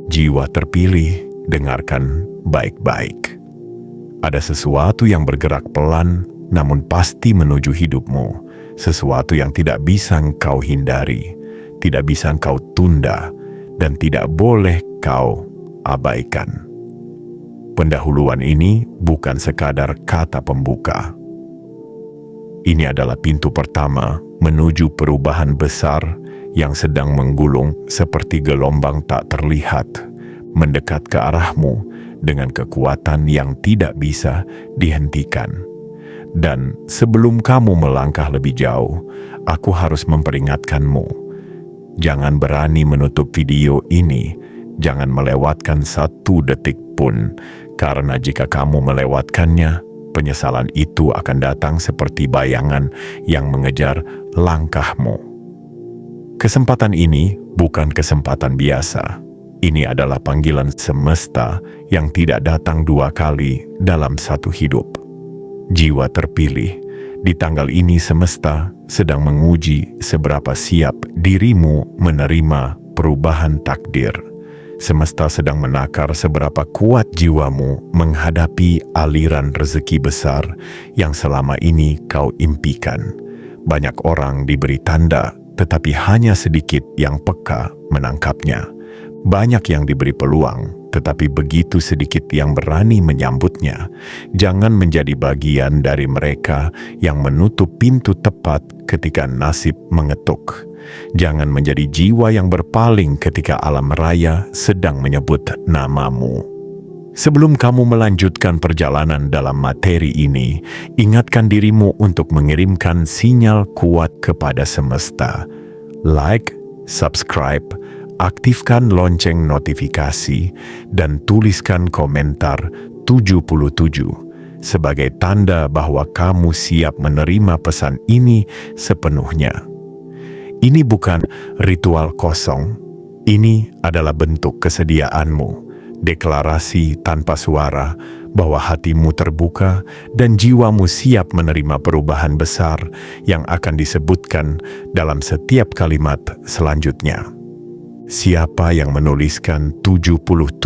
Jiwa terpilih, dengarkan baik-baik. Ada sesuatu yang bergerak pelan, namun pasti menuju hidupmu. Sesuatu yang tidak bisa engkau hindari, tidak bisa engkau tunda, dan tidak boleh kau abaikan. Pendahuluan ini bukan sekadar kata pembuka. Ini adalah pintu pertama menuju perubahan besar yang sedang menggulung seperti gelombang tak terlihat, mendekat ke arahmu dengan kekuatan yang tidak bisa dihentikan. Dan sebelum kamu melangkah lebih jauh, aku harus memperingatkanmu. Jangan berani menutup video ini, jangan melewatkan 1 detik pun, karena jika kamu melewatkannya, penyesalan itu akan datang seperti bayangan yang mengejar langkahmu. Kesempatan ini bukan kesempatan biasa. Ini adalah panggilan semesta yang tidak datang 2 kali dalam 1 hidup. Jiwa terpilih, di tanggal ini semesta sedang menguji seberapa siap dirimu menerima perubahan takdir. Semesta sedang menakar seberapa kuat jiwamu menghadapi aliran rezeki besar yang selama ini kau impikan. Banyak orang diberi tanda, tetapi hanya sedikit yang peka menangkapnya. Banyak yang diberi peluang, tetapi begitu sedikit yang berani menyambutnya. Jangan menjadi bagian dari mereka yang menutup pintu tepat ketika nasib mengetuk. Jangan menjadi jiwa yang berpaling ketika alam raya sedang menyebut namamu. Sebelum kamu melanjutkan perjalanan dalam materi ini, ingatkan dirimu untuk mengirimkan sinyal kuat kepada semesta. Like, subscribe, aktifkan lonceng notifikasi, dan tuliskan komentar 77 sebagai tanda bahwa kamu siap menerima pesan ini sepenuhnya. Ini bukan ritual kosong, ini adalah bentuk kesediaanmu, deklarasi tanpa suara bahwa hatimu terbuka dan jiwamu siap menerima perubahan besar yang akan disebutkan dalam setiap kalimat selanjutnya. Siapa yang menuliskan 77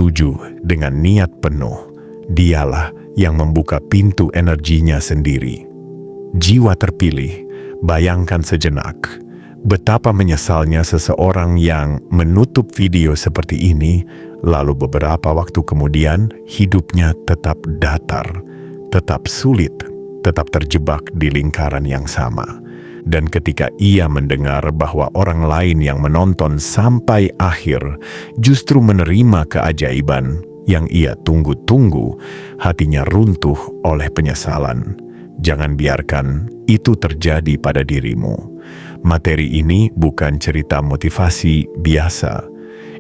dengan niat penuh, dialah yang membuka pintu energinya sendiri. Jiwa terpilih, bayangkan sejenak betapa menyesalnya seseorang yang menutup video seperti ini, lalu beberapa waktu kemudian hidupnya tetap datar, tetap sulit, tetap terjebak di lingkaran yang sama. Dan ketika ia mendengar bahwa orang lain yang menonton sampai akhir justru menerima keajaiban yang ia tunggu-tunggu, hatinya runtuh oleh penyesalan. Jangan biarkan itu terjadi pada dirimu. Materi ini bukan cerita motivasi biasa.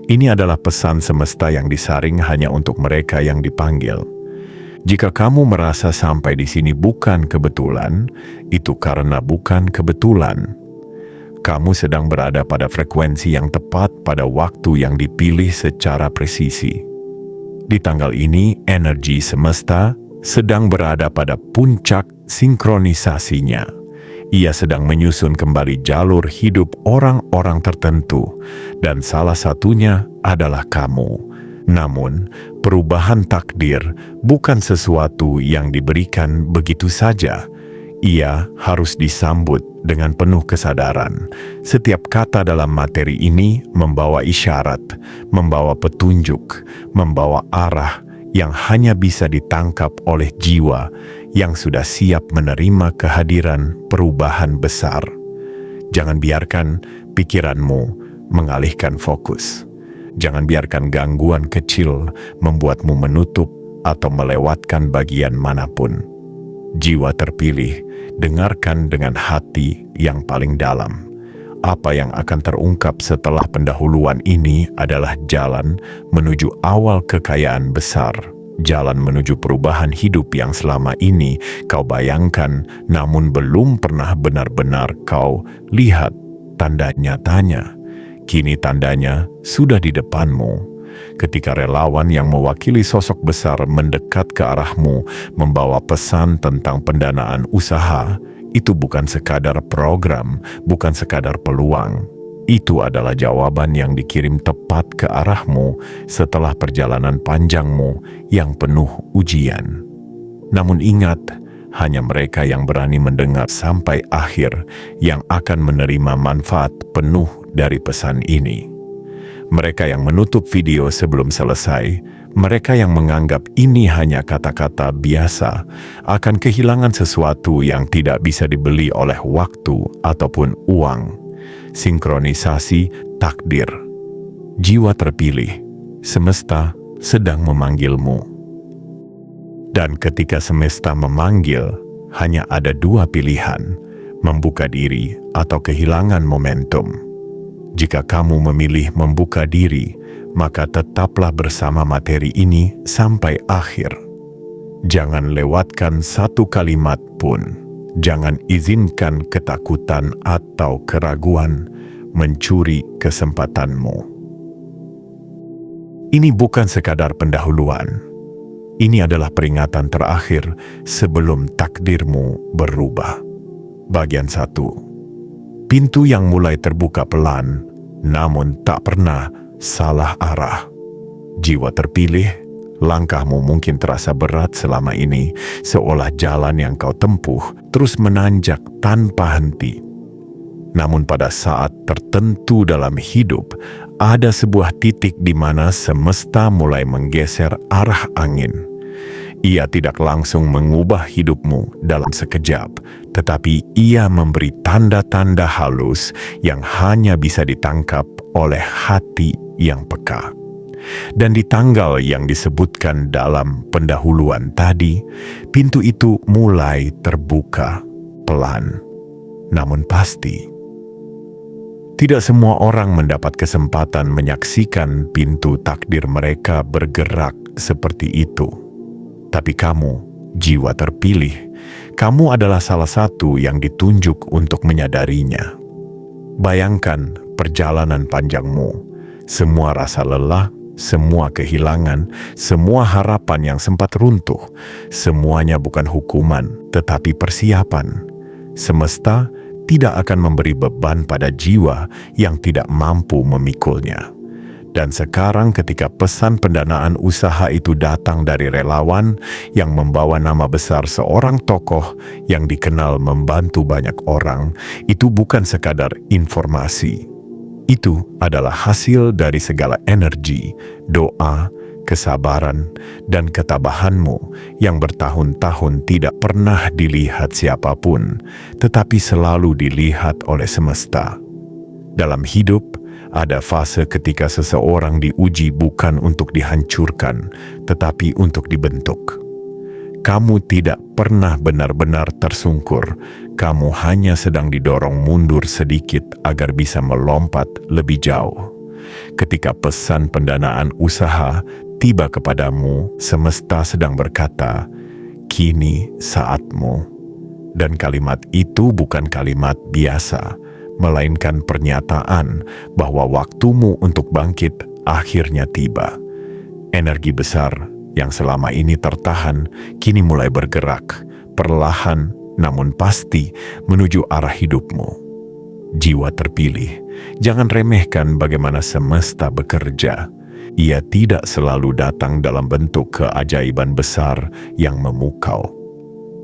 Ini adalah pesan semesta yang disaring hanya untuk mereka yang dipanggil. Jika kamu merasa sampai di sini bukan kebetulan, itu karena bukan kebetulan. Kamu sedang berada pada frekuensi yang tepat pada waktu yang dipilih secara presisi. Di tanggal ini, energi semesta sedang berada pada puncak sinkronisasinya. Ia sedang menyusun kembali jalur hidup orang-orang tertentu, dan salah satunya adalah kamu. Namun, perubahan takdir bukan sesuatu yang diberikan begitu saja. Ia harus disambut dengan penuh kesadaran. Setiap kata dalam materi ini membawa isyarat, membawa petunjuk, membawa arah yang hanya bisa ditangkap oleh jiwa yang sudah siap menerima kehadiran perubahan besar. Jangan biarkan pikiranmu mengalihkan fokus. Jangan biarkan gangguan kecil membuatmu menutup atau melewatkan bagian manapun. Jiwa terpilih, dengarkan dengan hati yang paling dalam. Apa yang akan terungkap setelah pendahuluan ini adalah jalan menuju awal kekayaan besar. Jalan menuju perubahan hidup yang selama ini kau bayangkan namun belum pernah benar-benar kau lihat tanda nyatanya. Kini tandanya sudah di depanmu. Ketika relawan yang mewakili sosok besar mendekat ke arahmu membawa pesan tentang pendanaan usaha, itu bukan sekadar program, bukan sekadar peluang. Itu adalah jawaban yang dikirim tepat ke arahmu setelah perjalanan panjangmu yang penuh ujian. Namun ingat, hanya mereka yang berani mendengar sampai akhir yang akan menerima manfaat penuh dari pesan ini. Mereka yang menutup video sebelum selesai, mereka yang menganggap ini hanya kata-kata biasa, akan kehilangan sesuatu yang tidak bisa dibeli oleh waktu ataupun uang. Sinkronisasi takdir. Jiwa terpilih, semesta sedang memanggilmu. Dan ketika semesta memanggil, hanya ada dua pilihan, membuka diri atau kehilangan momentum. Jika kamu memilih membuka diri, maka tetaplah bersama materi ini sampai akhir. Jangan lewatkan satu kalimat pun. Jangan izinkan ketakutan atau keraguan mencuri kesempatanmu. Ini bukan sekadar pendahuluan. Ini adalah peringatan terakhir sebelum takdirmu berubah. Bagian 1. Pintu yang mulai terbuka pelan, namun tak pernah salah arah. Jiwa terpilih, langkahmu mungkin terasa berat selama ini, seolah jalan yang kau tempuh terus menanjak tanpa henti. Namun pada saat tertentu dalam hidup, ada sebuah titik di mana semesta mulai menggeser arah angin. Ia tidak langsung mengubah hidupmu dalam sekejap, tetapi ia memberi tanda-tanda halus yang hanya bisa ditangkap oleh hati yang peka. Dan di tanggal yang disebutkan dalam pendahuluan tadi, pintu itu mulai terbuka pelan, namun pasti. Tidak semua orang mendapat kesempatan menyaksikan pintu takdir mereka bergerak seperti itu. Tapi kamu, jiwa terpilih, kamu adalah salah satu yang ditunjuk untuk menyadarinya. Bayangkan perjalanan panjangmu, semua rasa lelah, semua kehilangan, semua harapan yang sempat runtuh, semuanya bukan hukuman, tetapi persiapan. Semesta tidak akan memberi beban pada jiwa yang tidak mampu memikulnya. Dan sekarang ketika pesan pendanaan usaha itu datang dari relawan yang membawa nama besar seorang tokoh yang dikenal membantu banyak orang, itu bukan sekadar informasi. Itu adalah hasil dari segala energi, doa, kesabaran, dan ketabahanmu yang bertahun-tahun tidak pernah dilihat siapapun, tetapi selalu dilihat oleh semesta. Dalam hidup, ada fase ketika seseorang diuji bukan untuk dihancurkan, tetapi untuk dibentuk. Kamu tidak pernah benar-benar tersungkur, kamu hanya sedang didorong mundur sedikit agar bisa melompat lebih jauh. Ketika pesan pendanaan usaha tiba kepadamu, semesta sedang berkata, "Kini saatmu." Dan kalimat itu bukan kalimat biasa, melainkan pernyataan bahwa waktumu untuk bangkit akhirnya tiba. Energi besar yang selama ini tertahan kini mulai bergerak, perlahan namun pasti menuju arah hidupmu. Jiwa terpilih, jangan remehkan bagaimana semesta bekerja. Ia tidak selalu datang dalam bentuk keajaiban besar yang memukau.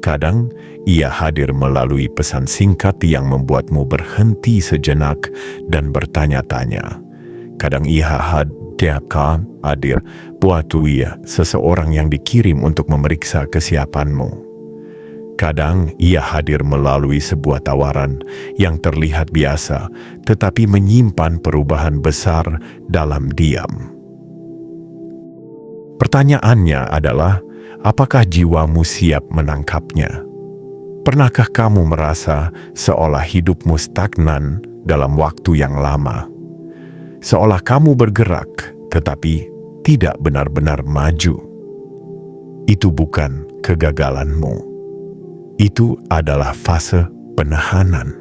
Kadang ia hadir melalui pesan singkat yang membuatmu berhenti sejenak dan bertanya-tanya. Kadang ia hadir buat seseorang yang dikirim untuk memeriksa kesiapanmu. Kadang ia hadir melalui sebuah tawaran yang terlihat biasa, tetapi menyimpan perubahan besar dalam diam. Pertanyaannya adalah, apakah jiwamu siap menangkapnya? Pernahkah kamu merasa seolah hidupmu stagnan dalam waktu yang lama? Seolah kamu bergerak, tetapi tidak benar-benar maju. Itu bukan kegagalanmu. Itu adalah fase penahanan.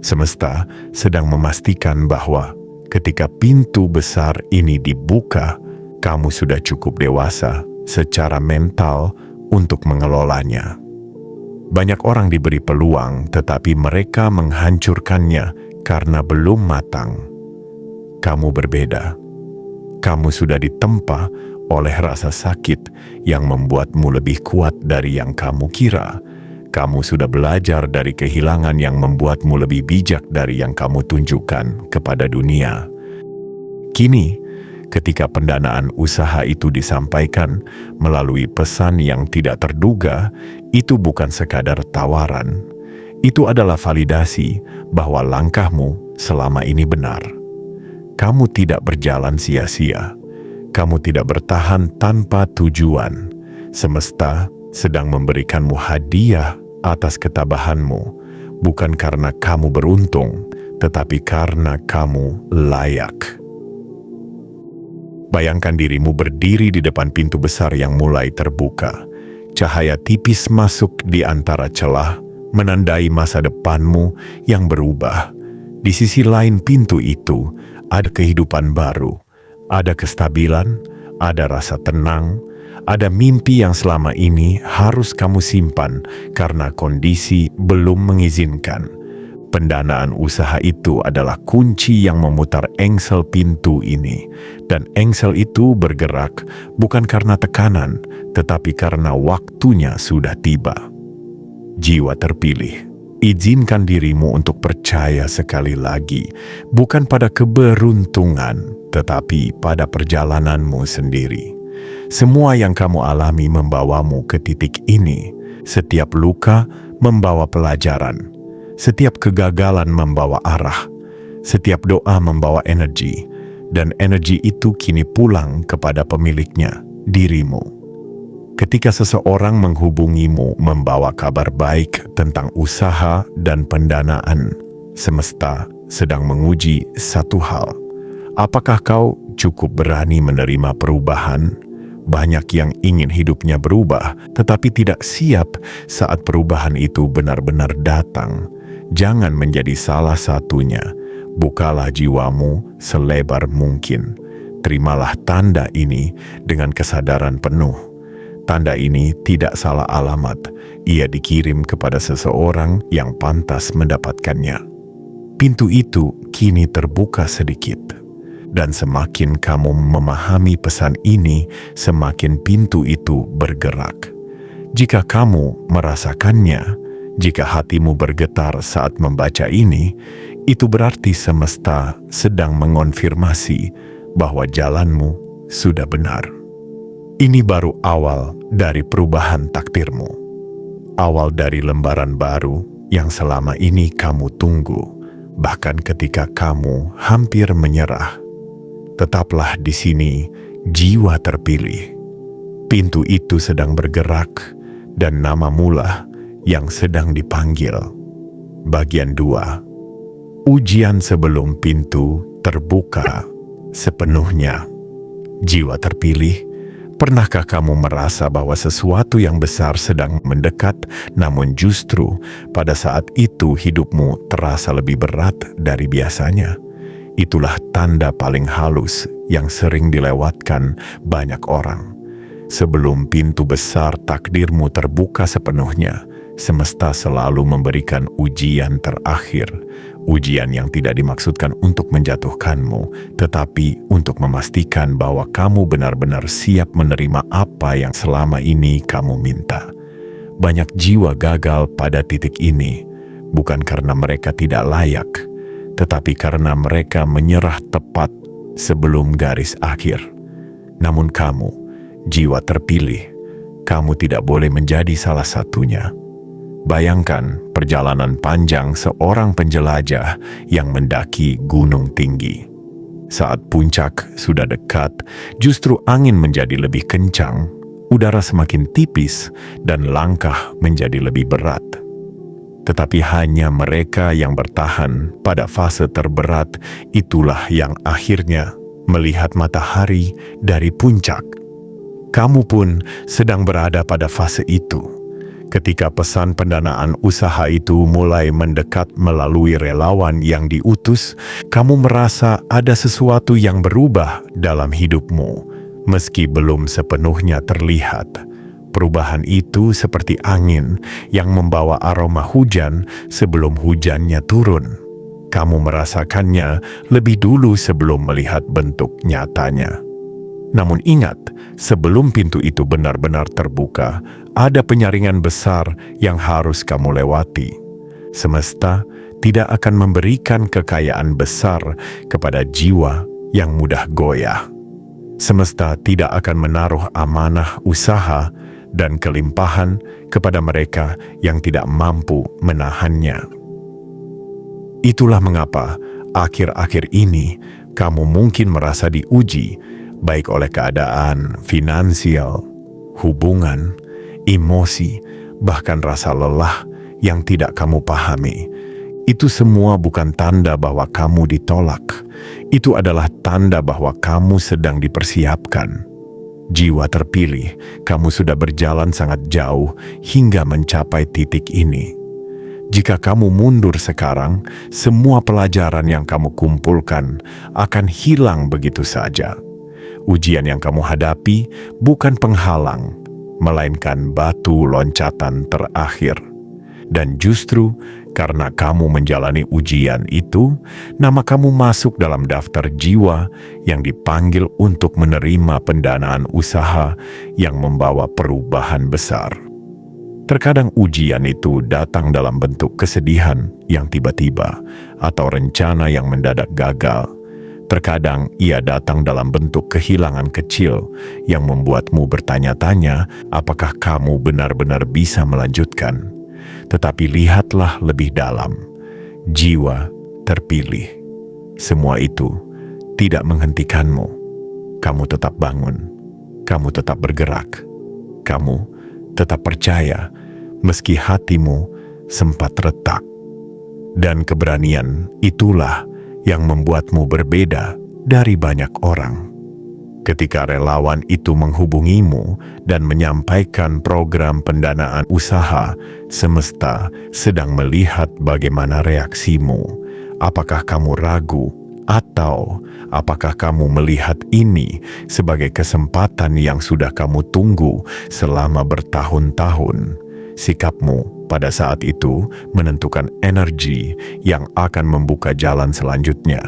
Semesta sedang memastikan bahwa ketika pintu besar ini dibuka, kamu sudah cukup dewasa secara mental untuk mengelolanya. Banyak orang diberi peluang, tetapi mereka menghancurkannya karena belum matang. Kamu berbeda. Kamu sudah ditempa oleh rasa sakit yang membuatmu lebih kuat dari yang kamu kira. Kamu sudah belajar dari kehilangan yang membuatmu lebih bijak dari yang kamu tunjukkan kepada dunia. Kini, ketika pendanaan usaha itu disampaikan melalui pesan yang tidak terduga, itu bukan sekadar tawaran. Itu adalah validasi bahwa langkahmu selama ini benar. Kamu tidak berjalan sia-sia. Kamu tidak bertahan tanpa tujuan. Semesta sedang memberikanmu hadiah atas ketabahanmu, bukan karena kamu beruntung, tetapi karena kamu layak. Bayangkan dirimu berdiri di depan pintu besar yang mulai terbuka. Cahaya tipis masuk di antara celah, menandai masa depanmu yang berubah. Di sisi lain pintu itu, ada kehidupan baru, ada kestabilan, ada rasa tenang, ada mimpi yang selama ini harus kamu simpan karena kondisi belum mengizinkan. Pendanaan usaha itu adalah kunci yang memutar engsel pintu ini, dan engsel itu bergerak bukan karena tekanan, tetapi karena waktunya sudah tiba. Jiwa terpilih, izinkan dirimu untuk percaya sekali lagi, bukan pada keberuntungan, tetapi pada perjalananmu sendiri. Semua yang kamu alami membawamu ke titik ini. Setiap luka membawa pelajaran. Setiap kegagalan membawa arah. Setiap doa membawa energi. Dan energi itu kini pulang kepada pemiliknya, dirimu. Ketika seseorang menghubungimu membawa kabar baik tentang usaha dan pendanaan, semesta sedang menguji satu hal. Apakah kau cukup berani menerima perubahan? Banyak yang ingin hidupnya berubah, tetapi tidak siap saat perubahan itu benar-benar datang. Jangan menjadi salah satunya. Bukalah jiwamu selebar mungkin. Terimalah tanda ini dengan kesadaran penuh. Tanda ini tidak salah alamat. Ia dikirim kepada seseorang yang pantas mendapatkannya. Pintu itu kini terbuka sedikit. Dan semakin kamu memahami pesan ini, semakin pintu itu bergerak. Jika kamu merasakannya, jika hatimu bergetar saat membaca ini, itu berarti semesta sedang mengonfirmasi bahwa jalanmu sudah benar. Ini baru awal dari perubahan takdirmu. Awal dari lembaran baru yang selama ini kamu tunggu, bahkan ketika kamu hampir menyerah. Tetaplah di sini, jiwa terpilih. Pintu itu sedang bergerak, dan namamulah yang sedang dipanggil. Bagian 2. Ujian sebelum pintu terbuka sepenuhnya. Jiwa terpilih, pernahkah kamu merasa bahwa sesuatu yang besar sedang mendekat, namun justru pada saat itu hidupmu terasa lebih berat dari biasanya? Itulah tanda paling halus yang sering dilewatkan banyak orang. Sebelum pintu besar takdirmu terbuka sepenuhnya, semesta selalu memberikan ujian terakhir. Ujian yang tidak dimaksudkan untuk menjatuhkanmu, tetapi untuk memastikan bahwa kamu benar-benar siap menerima apa yang selama ini kamu minta. Banyak jiwa gagal pada titik ini, bukan karena mereka tidak layak, tetapi karena mereka menyerah tepat sebelum garis akhir. Namun kamu, jiwa terpilih, kamu tidak boleh menjadi salah satunya. Bayangkan perjalanan panjang seorang penjelajah yang mendaki gunung tinggi. Saat puncak sudah dekat, justru angin menjadi lebih kencang, udara semakin tipis, dan langkah menjadi lebih berat. Tetapi hanya mereka yang bertahan pada fase terberat itulah yang akhirnya melihat matahari dari puncak. Kamu pun sedang berada pada fase itu. Ketika pesan pendanaan usaha itu mulai mendekat melalui relawan yang diutus, kamu merasa ada sesuatu yang berubah dalam hidupmu, meski belum sepenuhnya terlihat. Perubahan itu seperti angin yang membawa aroma hujan sebelum hujannya turun. Kamu merasakannya lebih dulu sebelum melihat bentuk nyatanya. Namun ingat, sebelum pintu itu benar-benar terbuka, ada penyaringan besar yang harus kamu lewati. Semesta tidak akan memberikan kekayaan besar kepada jiwa yang mudah goyah. Semesta tidak akan menaruh amanah usaha dan kelimpahan kepada mereka yang tidak mampu menahannya. Itulah mengapa akhir-akhir ini kamu mungkin merasa diuji, baik oleh keadaan finansial, hubungan, emosi, bahkan rasa lelah yang tidak kamu pahami. Itu semua bukan tanda bahwa kamu ditolak. Itu adalah tanda bahwa kamu sedang dipersiapkan. Jiwa terpilih, kamu sudah berjalan sangat jauh hingga mencapai titik ini. Jika kamu mundur sekarang, semua pelajaran yang kamu kumpulkan akan hilang begitu saja. Ujian yang kamu hadapi bukan penghalang, melainkan batu loncatan terakhir. Dan justru karena kamu menjalani ujian itu, nama kamu masuk dalam daftar jiwa yang dipanggil untuk menerima pendanaan usaha yang membawa perubahan besar. Terkadang ujian itu datang dalam bentuk kesedihan yang tiba-tiba atau rencana yang mendadak gagal. Terkadang ia datang dalam bentuk kehilangan kecil yang membuatmu bertanya-tanya apakah kamu benar-benar bisa melanjutkan. Tetapi lihatlah lebih dalam, jiwa terpilih. Semua itu tidak menghentikanmu. Kamu tetap bangun, kamu tetap bergerak, kamu tetap percaya meski hatimu sempat retak. Dan keberanian itulah yang membuatmu berbeda dari banyak orang. Ketika relawan itu menghubungimu dan menyampaikan program pendanaan usaha, semesta sedang melihat bagaimana reaksimu. Apakah kamu ragu atau apakah kamu melihat ini sebagai kesempatan yang sudah kamu tunggu selama bertahun-tahun? Sikapmu pada saat itu menentukan energi yang akan membuka jalan selanjutnya.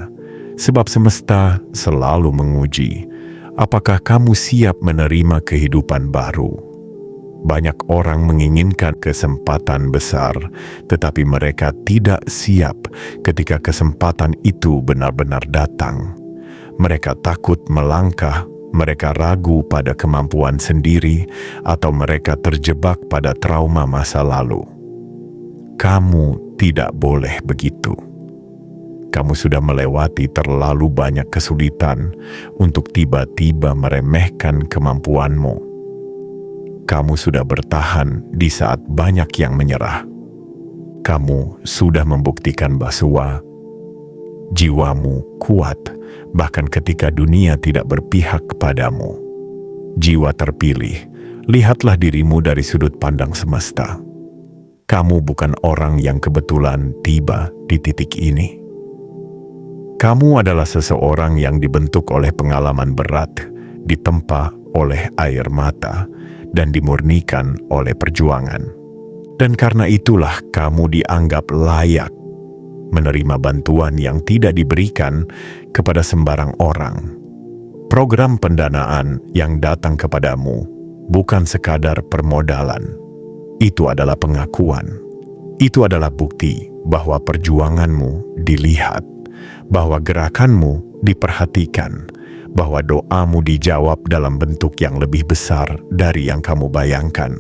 Sebab semesta selalu menguji, apakah kamu siap menerima kehidupan baru? Banyak orang menginginkan kesempatan besar, tetapi mereka tidak siap ketika kesempatan itu benar-benar datang. Mereka takut melangkah, mereka ragu pada kemampuan sendiri, atau mereka terjebak pada trauma masa lalu. Kamu tidak boleh begitu. Kamu sudah melewati terlalu banyak kesulitan untuk tiba-tiba meremehkan kemampuanmu. Kamu sudah bertahan di saat banyak yang menyerah. Kamu sudah membuktikan bahwa jiwamu kuat, bahkan ketika dunia tidak berpihak kepadamu. Jiwa terpilih, lihatlah dirimu dari sudut pandang semesta. Kamu bukan orang yang kebetulan tiba di titik ini. Kamu adalah seseorang yang dibentuk oleh pengalaman berat, ditempa oleh air mata, dan dimurnikan oleh perjuangan. Dan karena itulah kamu dianggap layak menerima bantuan yang tidak diberikan kepada sembarang orang. Program pendanaan yang datang kepadamu bukan sekadar permodalan. Itu adalah pengakuan. Itu adalah bukti bahwa perjuanganmu dilihat, bahwa gerakanmu diperhatikan, bahwa doamu dijawab dalam bentuk yang lebih besar dari yang kamu bayangkan.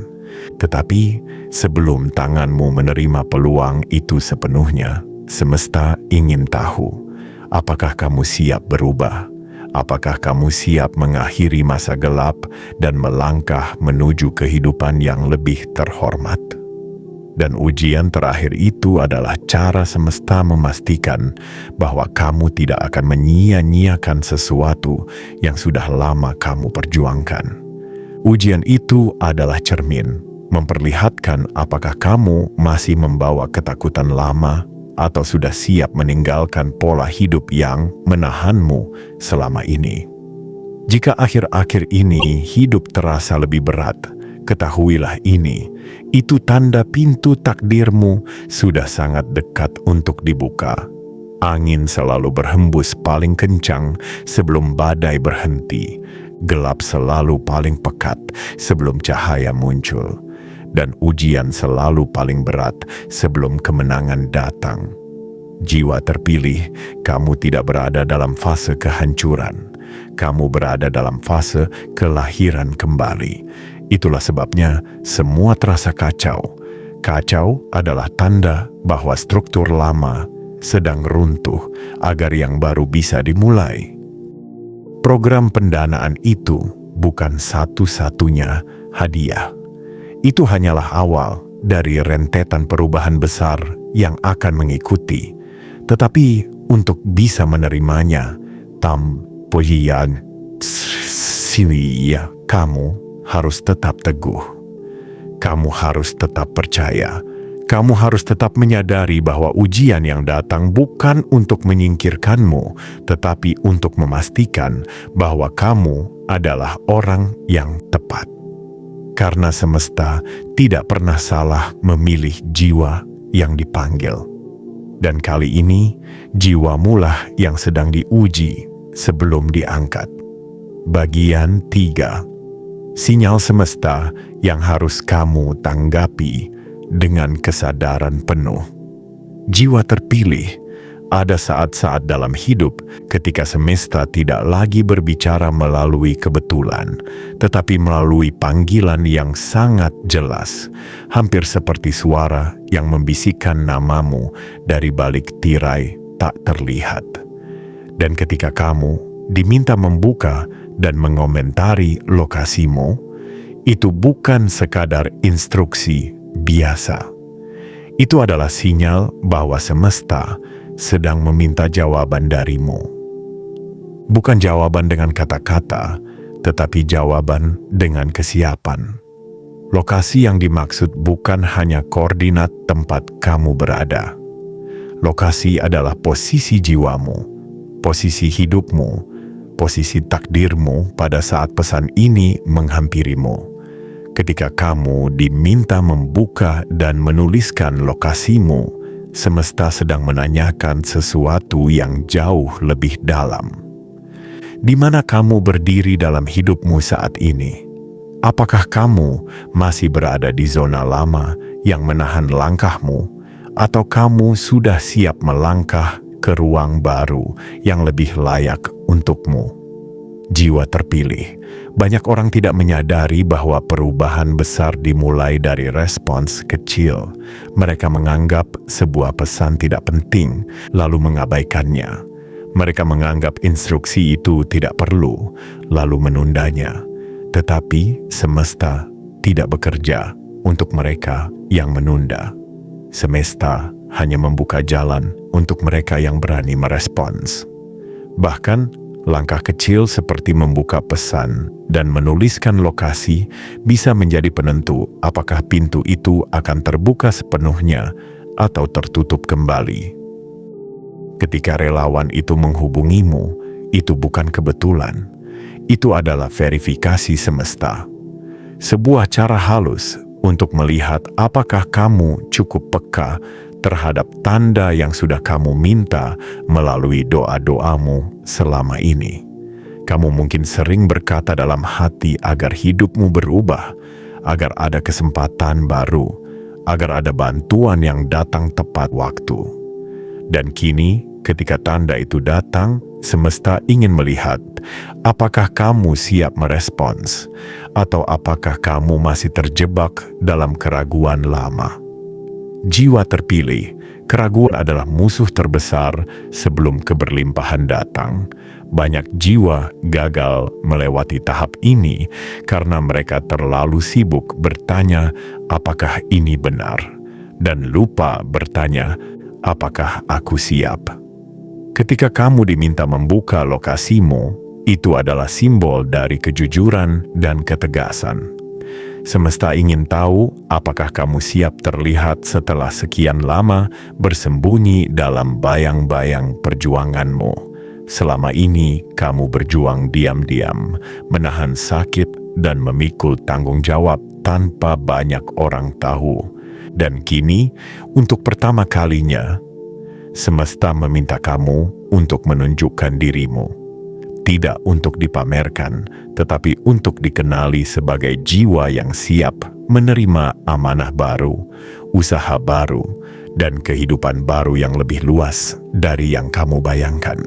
Tetapi sebelum tanganmu menerima peluang itu sepenuhnya, semesta ingin tahu, apakah kamu siap berubah? Apakah kamu siap mengakhiri masa gelap dan melangkah menuju kehidupan yang lebih terhormat? Dan ujian terakhir itu adalah cara semesta memastikan bahwa kamu tidak akan menyia-nyiakan sesuatu yang sudah lama kamu perjuangkan. Ujian itu adalah cermin, memperlihatkan apakah kamu masih membawa ketakutan lama atau sudah siap meninggalkan pola hidup yang menahanmu selama ini. Jika akhir-akhir ini hidup terasa lebih berat, ketahuilah ini, itu tanda pintu takdirmu sudah sangat dekat untuk dibuka. Angin selalu berhembus paling kencang sebelum badai berhenti. Gelap selalu paling pekat sebelum cahaya muncul. Dan ujian selalu paling berat sebelum kemenangan datang. Jiwa terpilih, kamu tidak berada dalam fase kehancuran. Kamu berada dalam fase kelahiran kembali. Itulah sebabnya semua terasa kacau. Kacau adalah tanda bahwa struktur lama sedang runtuh agar yang baru bisa dimulai. Program pendanaan itu bukan satu-satunya hadiah. Itu hanyalah awal dari rentetan perubahan besar yang akan mengikuti. Tetapi untuk bisa menerimanya, kamu harus tetap teguh. Kamu harus tetap percaya. Kamu harus tetap menyadari bahwa ujian yang datang bukan untuk menyingkirkanmu, tetapi untuk memastikan bahwa kamu adalah orang yang tepat. Karena semesta tidak pernah salah memilih jiwa yang dipanggil. Dan kali ini, jiwamulah yang sedang diuji sebelum diangkat. Bagian 3. Sinyal semesta yang harus kamu tanggapi dengan kesadaran penuh. Jiwa terpilih, ada saat-saat dalam hidup ketika semesta tidak lagi berbicara melalui kebetulan, tetapi melalui panggilan yang sangat jelas, hampir seperti suara yang membisikkan namamu dari balik tirai tak terlihat. Dan ketika kamu diminta membuka dan mengomentari lokasimu, itu bukan sekadar instruksi biasa. Itu adalah sinyal bahwa semesta sedang meminta jawaban darimu. Bukan jawaban dengan kata-kata, tetapi jawaban dengan kesiapan. Lokasi yang dimaksud bukan hanya koordinat tempat kamu berada. Lokasi adalah posisi jiwamu, posisi hidupmu, posisi takdirmu pada saat pesan ini menghampirimu. Ketika kamu diminta membuka dan menuliskan lokasimu, semesta sedang menanyakan sesuatu yang jauh lebih dalam. Di mana kamu berdiri dalam hidupmu saat ini? Apakah kamu masih berada di zona lama yang menahan langkahmu, atau kamu sudah siap melangkah ke ruang baru yang lebih layak untukmu? Jiwa terpilih, banyak orang tidak menyadari bahwa perubahan besar dimulai dari respons kecil. Mereka menganggap sebuah pesan tidak penting, lalu mengabaikannya. Mereka menganggap instruksi itu tidak perlu, lalu menundanya. Tetapi semesta tidak bekerja untuk mereka yang menunda. Semesta hanya membuka jalan untuk mereka yang berani merespons. Bahkan, langkah kecil seperti membuka pesan dan menuliskan lokasi bisa menjadi penentu apakah pintu itu akan terbuka sepenuhnya atau tertutup kembali. Ketika relawan itu menghubungimu, itu bukan kebetulan. Itu adalah verifikasi semesta. Sebuah cara halus untuk melihat apakah kamu cukup peka terhadap tanda yang sudah kamu minta melalui doa-doamu selama ini. Kamu mungkin sering berkata dalam hati agar hidupmu berubah, agar ada kesempatan baru, agar ada bantuan yang datang tepat waktu. Dan kini, ketika tanda itu datang, semesta ingin melihat apakah kamu siap merespons, atau apakah kamu masih terjebak dalam keraguan lama. Jiwa terpilih, keraguan adalah musuh terbesar sebelum keberlimpahan datang. Banyak jiwa gagal melewati tahap ini karena mereka terlalu sibuk bertanya apakah ini benar, dan lupa bertanya apakah aku siap. Ketika kamu diminta membuka lokasimu, itu adalah simbol dari kejujuran dan ketegasan. Semesta ingin tahu apakah kamu siap terlihat setelah sekian lama bersembunyi dalam bayang-bayang perjuanganmu. Selama ini kamu berjuang diam-diam, menahan sakit dan memikul tanggung jawab tanpa banyak orang tahu. Dan kini, untuk pertama kalinya, semesta meminta kamu untuk menunjukkan dirimu. Tidak untuk dipamerkan, tetapi untuk dikenali sebagai jiwa yang siap menerima amanah baru, usaha baru, dan kehidupan baru yang lebih luas dari yang kamu bayangkan.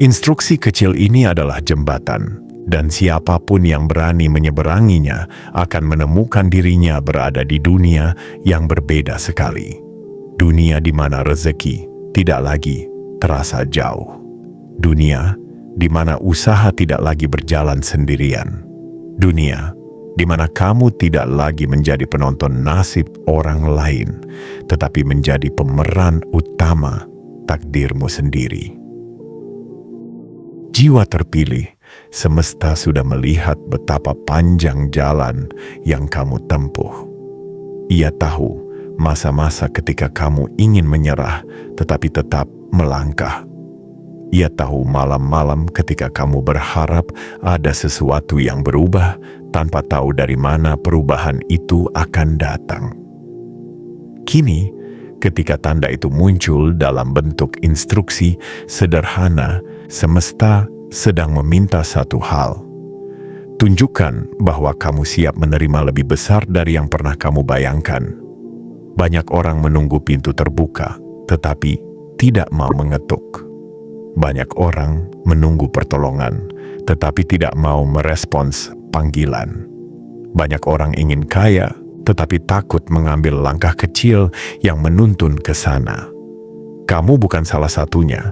Instruksi kecil ini adalah jembatan, dan siapapun yang berani menyeberanginya akan menemukan dirinya berada di dunia yang berbeda sekali. Dunia di mana rezeki tidak lagi terasa jauh. Dunia di mana usaha tidak lagi berjalan sendirian. Dunia di mana kamu tidak lagi menjadi penonton nasib orang lain, tetapi menjadi pemeran utama takdirmu sendiri. Jiwa terpilih, semesta sudah melihat betapa panjang jalan yang kamu tempuh. Ia tahu masa-masa ketika kamu ingin menyerah, tetapi tetap melangkah. Ia tahu malam-malam ketika kamu berharap ada sesuatu yang berubah, tanpa tahu dari mana perubahan itu akan datang. Kini, ketika tanda itu muncul dalam bentuk instruksi sederhana, semesta sedang meminta satu hal. Tunjukkan bahwa kamu siap menerima lebih besar dari yang pernah kamu bayangkan. Banyak orang menunggu pintu terbuka, tetapi tidak mau mengetuk. Banyak orang menunggu pertolongan, tetapi tidak mau merespons panggilan. Banyak orang ingin kaya, tetapi takut mengambil langkah kecil yang menuntun ke sana. Kamu bukan salah satunya.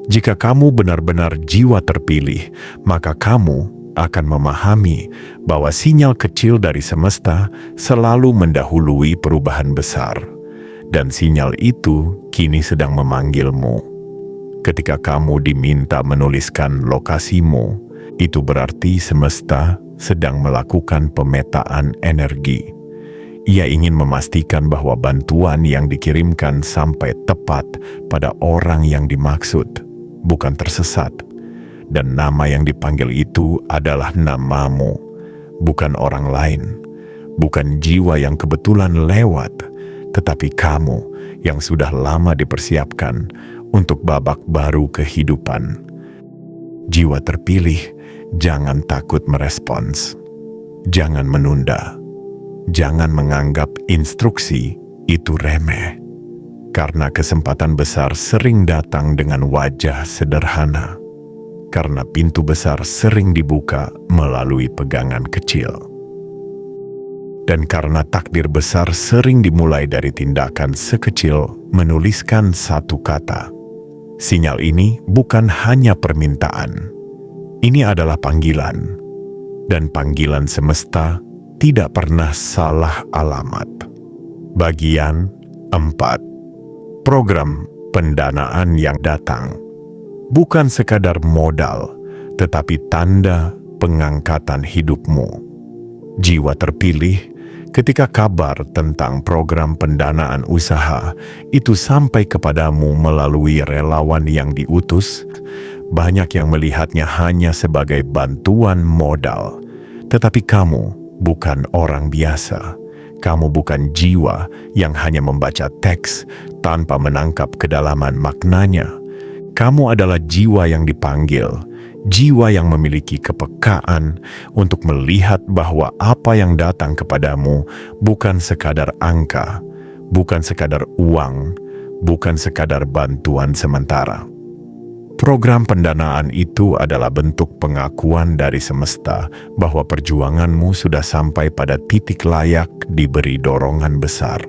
Jika kamu benar-benar jiwa terpilih, maka kamu akan memahami bahwa sinyal kecil dari semesta selalu mendahului perubahan besar. Dan sinyal itu kini sedang memanggilmu. Ketika kamu diminta menuliskan lokasimu, itu berarti semesta sedang melakukan pemetaan energi. Ia ingin memastikan bahwa bantuan yang dikirimkan sampai tepat pada orang yang dimaksud, bukan tersesat. Dan nama yang dipanggil itu adalah namamu, bukan orang lain, bukan jiwa yang kebetulan lewat, tetapi kamu yang sudah lama dipersiapkan untuk babak baru kehidupan. Jiwa terpilih, jangan takut merespons. Jangan menunda. Jangan menganggap instruksi itu remeh. Karena kesempatan besar sering datang dengan wajah sederhana. Karena pintu besar sering dibuka melalui pegangan kecil. Dan karena takdir besar sering dimulai dari tindakan sekecil menuliskan satu kata. Sinyal ini bukan hanya permintaan. Ini adalah panggilan. Dan panggilan semesta tidak pernah salah alamat. Bagian 4. Program pendanaan yang datang. Bukan sekadar modal, tetapi tanda pengangkatan hidupmu. Jiwa terpilih. Ketika kabar tentang program pendanaan usaha itu sampai kepadamu melalui relawan yang diutus, banyak yang melihatnya hanya sebagai bantuan modal. Tetapi kamu bukan orang biasa. Kamu bukan jiwa yang hanya membaca teks tanpa menangkap kedalaman maknanya. Kamu adalah jiwa yang dipanggil, jiwa yang memiliki kepekaan untuk melihat bahwa apa yang datang kepadamu bukan sekadar angka, bukan sekadar uang, bukan sekadar bantuan sementara. Program pendanaan itu adalah bentuk pengakuan dari semesta bahwa perjuanganmu sudah sampai pada titik layak diberi dorongan besar.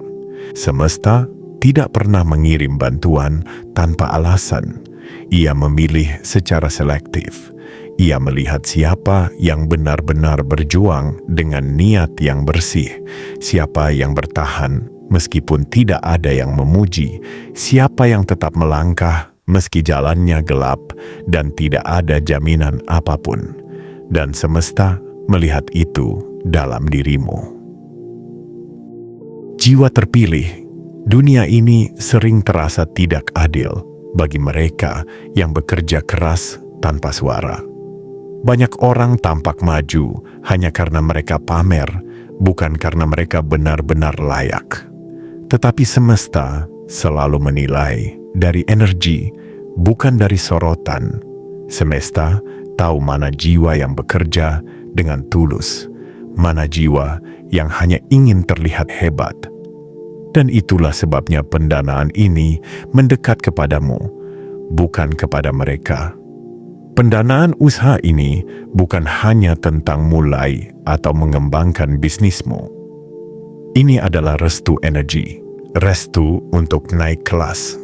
Semesta tidak pernah mengirim bantuan tanpa alasan. Ia memilih secara selektif. Ia melihat siapa yang benar-benar berjuang dengan niat yang bersih, siapa yang bertahan meskipun tidak ada yang memuji, siapa yang tetap melangkah meski jalannya gelap dan tidak ada jaminan apapun. Dan semesta melihat itu dalam dirimu. Jiwa terpilih, dunia ini sering terasa tidak adil bagi mereka yang bekerja keras tanpa suara. Banyak orang tampak maju hanya karena mereka pamer, bukan karena mereka benar-benar layak. Tetapi semesta selalu menilai dari energi, bukan dari sorotan. Semesta tahu mana jiwa yang bekerja dengan tulus, mana jiwa yang hanya ingin terlihat hebat. Dan itulah sebabnya pendanaan ini mendekat kepadamu, bukan kepada mereka. Pendanaan usaha ini bukan hanya tentang mulai atau mengembangkan bisnismu. Ini adalah restu energi, restu untuk naik kelas,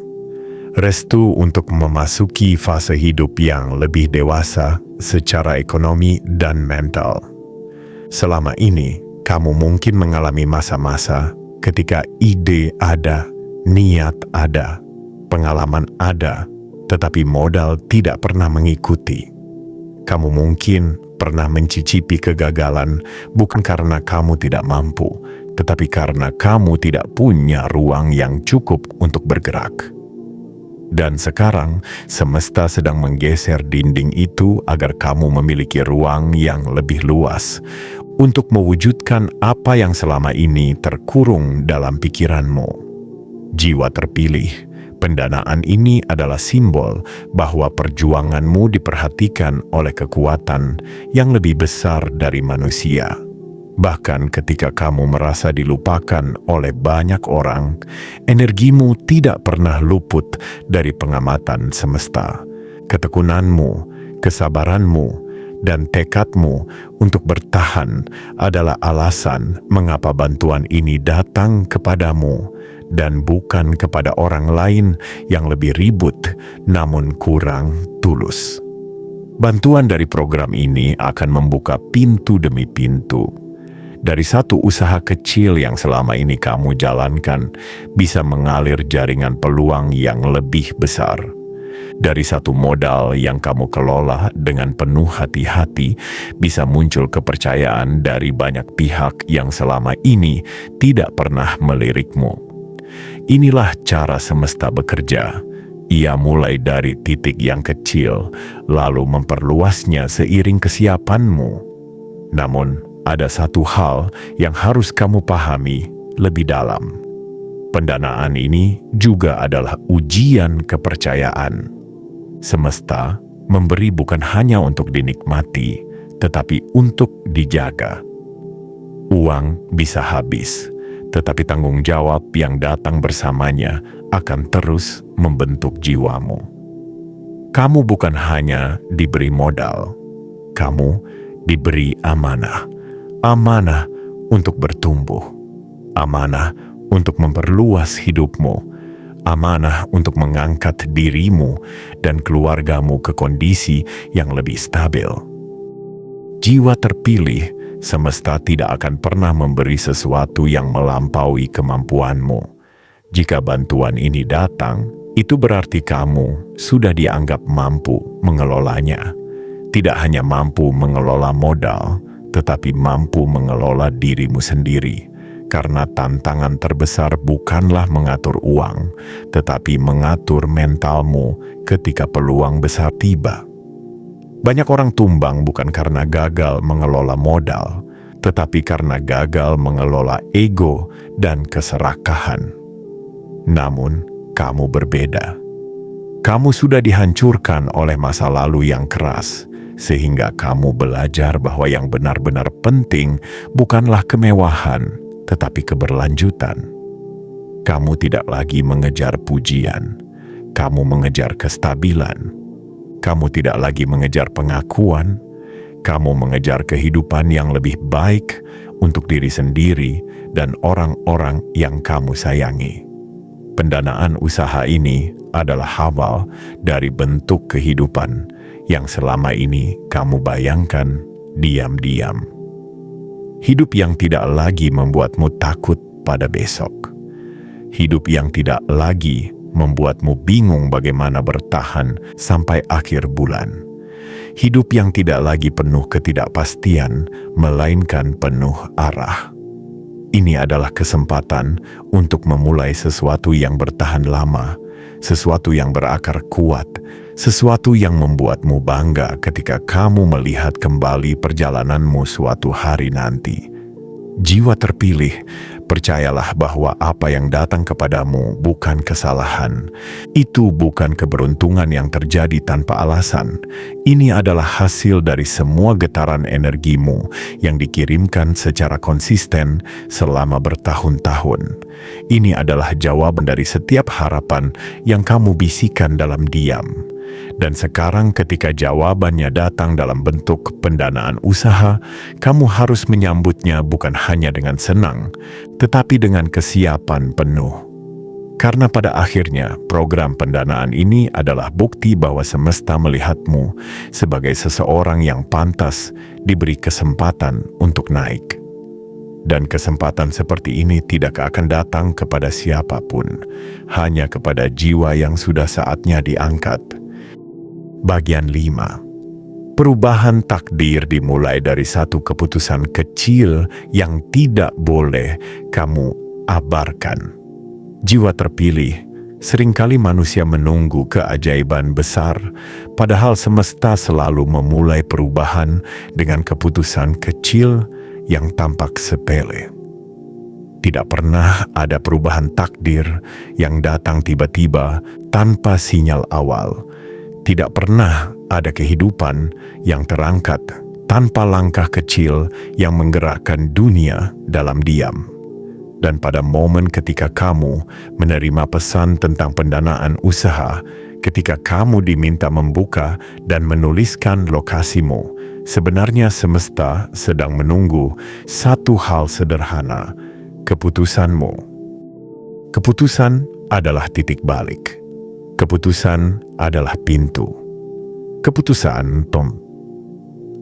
restu untuk memasuki fase hidup yang lebih dewasa secara ekonomi dan mental. Selama ini, kamu mungkin mengalami masa-masa ketika ide ada, niat ada, pengalaman ada, tetapi modal tidak pernah mengikuti. Kamu mungkin pernah mencicipi kegagalan bukan karena kamu tidak mampu, tetapi karena kamu tidak punya ruang yang cukup untuk bergerak. Dan sekarang, semesta sedang menggeser dinding itu agar kamu memiliki ruang yang lebih luas untuk mewujudkan apa yang selama ini terkurung dalam pikiranmu. Jiwa terpilih, pendanaan ini adalah simbol bahwa perjuanganmu diperhatikan oleh kekuatan yang lebih besar dari manusia. Bahkan ketika kamu merasa dilupakan oleh banyak orang, energimu tidak pernah luput dari pengamatan semesta. Ketekunanmu, kesabaranmu, dan tekadmu untuk bertahan adalah alasan mengapa bantuan ini datang kepadamu dan bukan kepada orang lain yang lebih ribut namun kurang tulus. Bantuan dari program ini akan membuka pintu demi pintu. Dari satu usaha kecil yang selama ini kamu jalankan bisa mengalir jaringan peluang yang lebih besar. Dari satu modal yang kamu kelola dengan penuh hati-hati bisa muncul kepercayaan dari banyak pihak yang selama ini tidak pernah melirikmu. Inilah cara semesta bekerja. Ia mulai dari titik yang kecil, lalu memperluasnya seiring kesiapanmu. Namun, ada satu hal yang harus kamu pahami lebih dalam. Pendanaan ini juga adalah ujian kepercayaan. Semesta memberi bukan hanya untuk dinikmati, tetapi untuk dijaga. Uang bisa habis, tetapi tanggung jawab yang datang bersamanya akan terus membentuk jiwamu. Kamu bukan hanya diberi modal, kamu diberi amanah. Amanah untuk bertumbuh, amanah untuk memperluas hidupmu, amanah untuk mengangkat dirimu dan keluargamu ke kondisi yang lebih stabil. Jiwa terpilih, semesta tidak akan pernah memberi sesuatu yang melampaui kemampuanmu. Jika bantuan ini datang, itu berarti kamu sudah dianggap mampu mengelolanya. Tidak hanya mampu mengelola modal, tetapi mampu mengelola dirimu sendiri. Karena tantangan terbesar bukanlah mengatur uang, tetapi mengatur mentalmu ketika peluang besar tiba. Banyak orang tumbang bukan karena gagal mengelola modal, tetapi karena gagal mengelola ego dan keserakahan. Namun, kamu berbeda. Kamu sudah dihancurkan oleh masa lalu yang keras, sehingga kamu belajar bahwa yang benar-benar penting bukanlah kemewahan, tetapi keberlanjutan. Kamu tidak lagi mengejar pujian, kamu mengejar kestabilan. Kamu tidak lagi mengejar pengakuan, kamu mengejar kehidupan yang lebih baik untuk diri sendiri dan orang-orang yang kamu sayangi. Pendanaan usaha ini adalah awal dari bentuk kehidupan yang selama ini kamu bayangkan diam-diam. Hidup yang tidak lagi membuatmu takut pada besok. Hidup yang tidak lagi membuatmu bingung bagaimana bertahan sampai akhir bulan. Hidup yang tidak lagi penuh ketidakpastian, melainkan penuh arah. Ini adalah kesempatan untuk memulai sesuatu yang bertahan lama, sesuatu yang berakar kuat, sesuatu yang membuatmu bangga ketika kamu melihat kembali perjalananmu suatu hari nanti. Jiwa terpilih, percayalah bahwa apa yang datang kepadamu bukan kesalahan. Itu bukan keberuntungan yang terjadi tanpa alasan. Ini adalah hasil dari semua getaran energimu yang dikirimkan secara konsisten selama bertahun-tahun. Ini adalah jawaban dari setiap harapan yang kamu bisikan dalam diam. Dan sekarang ketika jawabannya datang dalam bentuk pendanaan usaha, kamu harus menyambutnya bukan hanya dengan senang, tetapi dengan kesiapan penuh. Karena pada akhirnya program pendanaan ini adalah bukti bahwa semesta melihatmu sebagai seseorang yang pantas diberi kesempatan untuk naik. Dan kesempatan seperti ini tidak akan datang kepada siapapun, hanya kepada jiwa yang sudah saatnya diangkat. Bagian 5. Perubahan takdir dimulai dari satu keputusan kecil yang tidak boleh kamu abaikan. Jiwa terpilih, seringkali manusia menunggu keajaiban besar, padahal semesta selalu memulai perubahan dengan keputusan kecil yang tampak sepele. Tidak pernah ada perubahan takdir yang datang tiba-tiba tanpa sinyal awal. Tidak pernah ada kehidupan yang terangkat tanpa langkah kecil yang menggerakkan dunia dalam diam. Dan pada momen ketika kamu menerima pesan tentang pendanaan usaha, ketika kamu diminta membuka dan menuliskan lokasimu, sebenarnya semesta sedang menunggu satu hal sederhana, keputusanmu. Keputusan adalah titik balik. Keputusan adalah pintu. Keputusan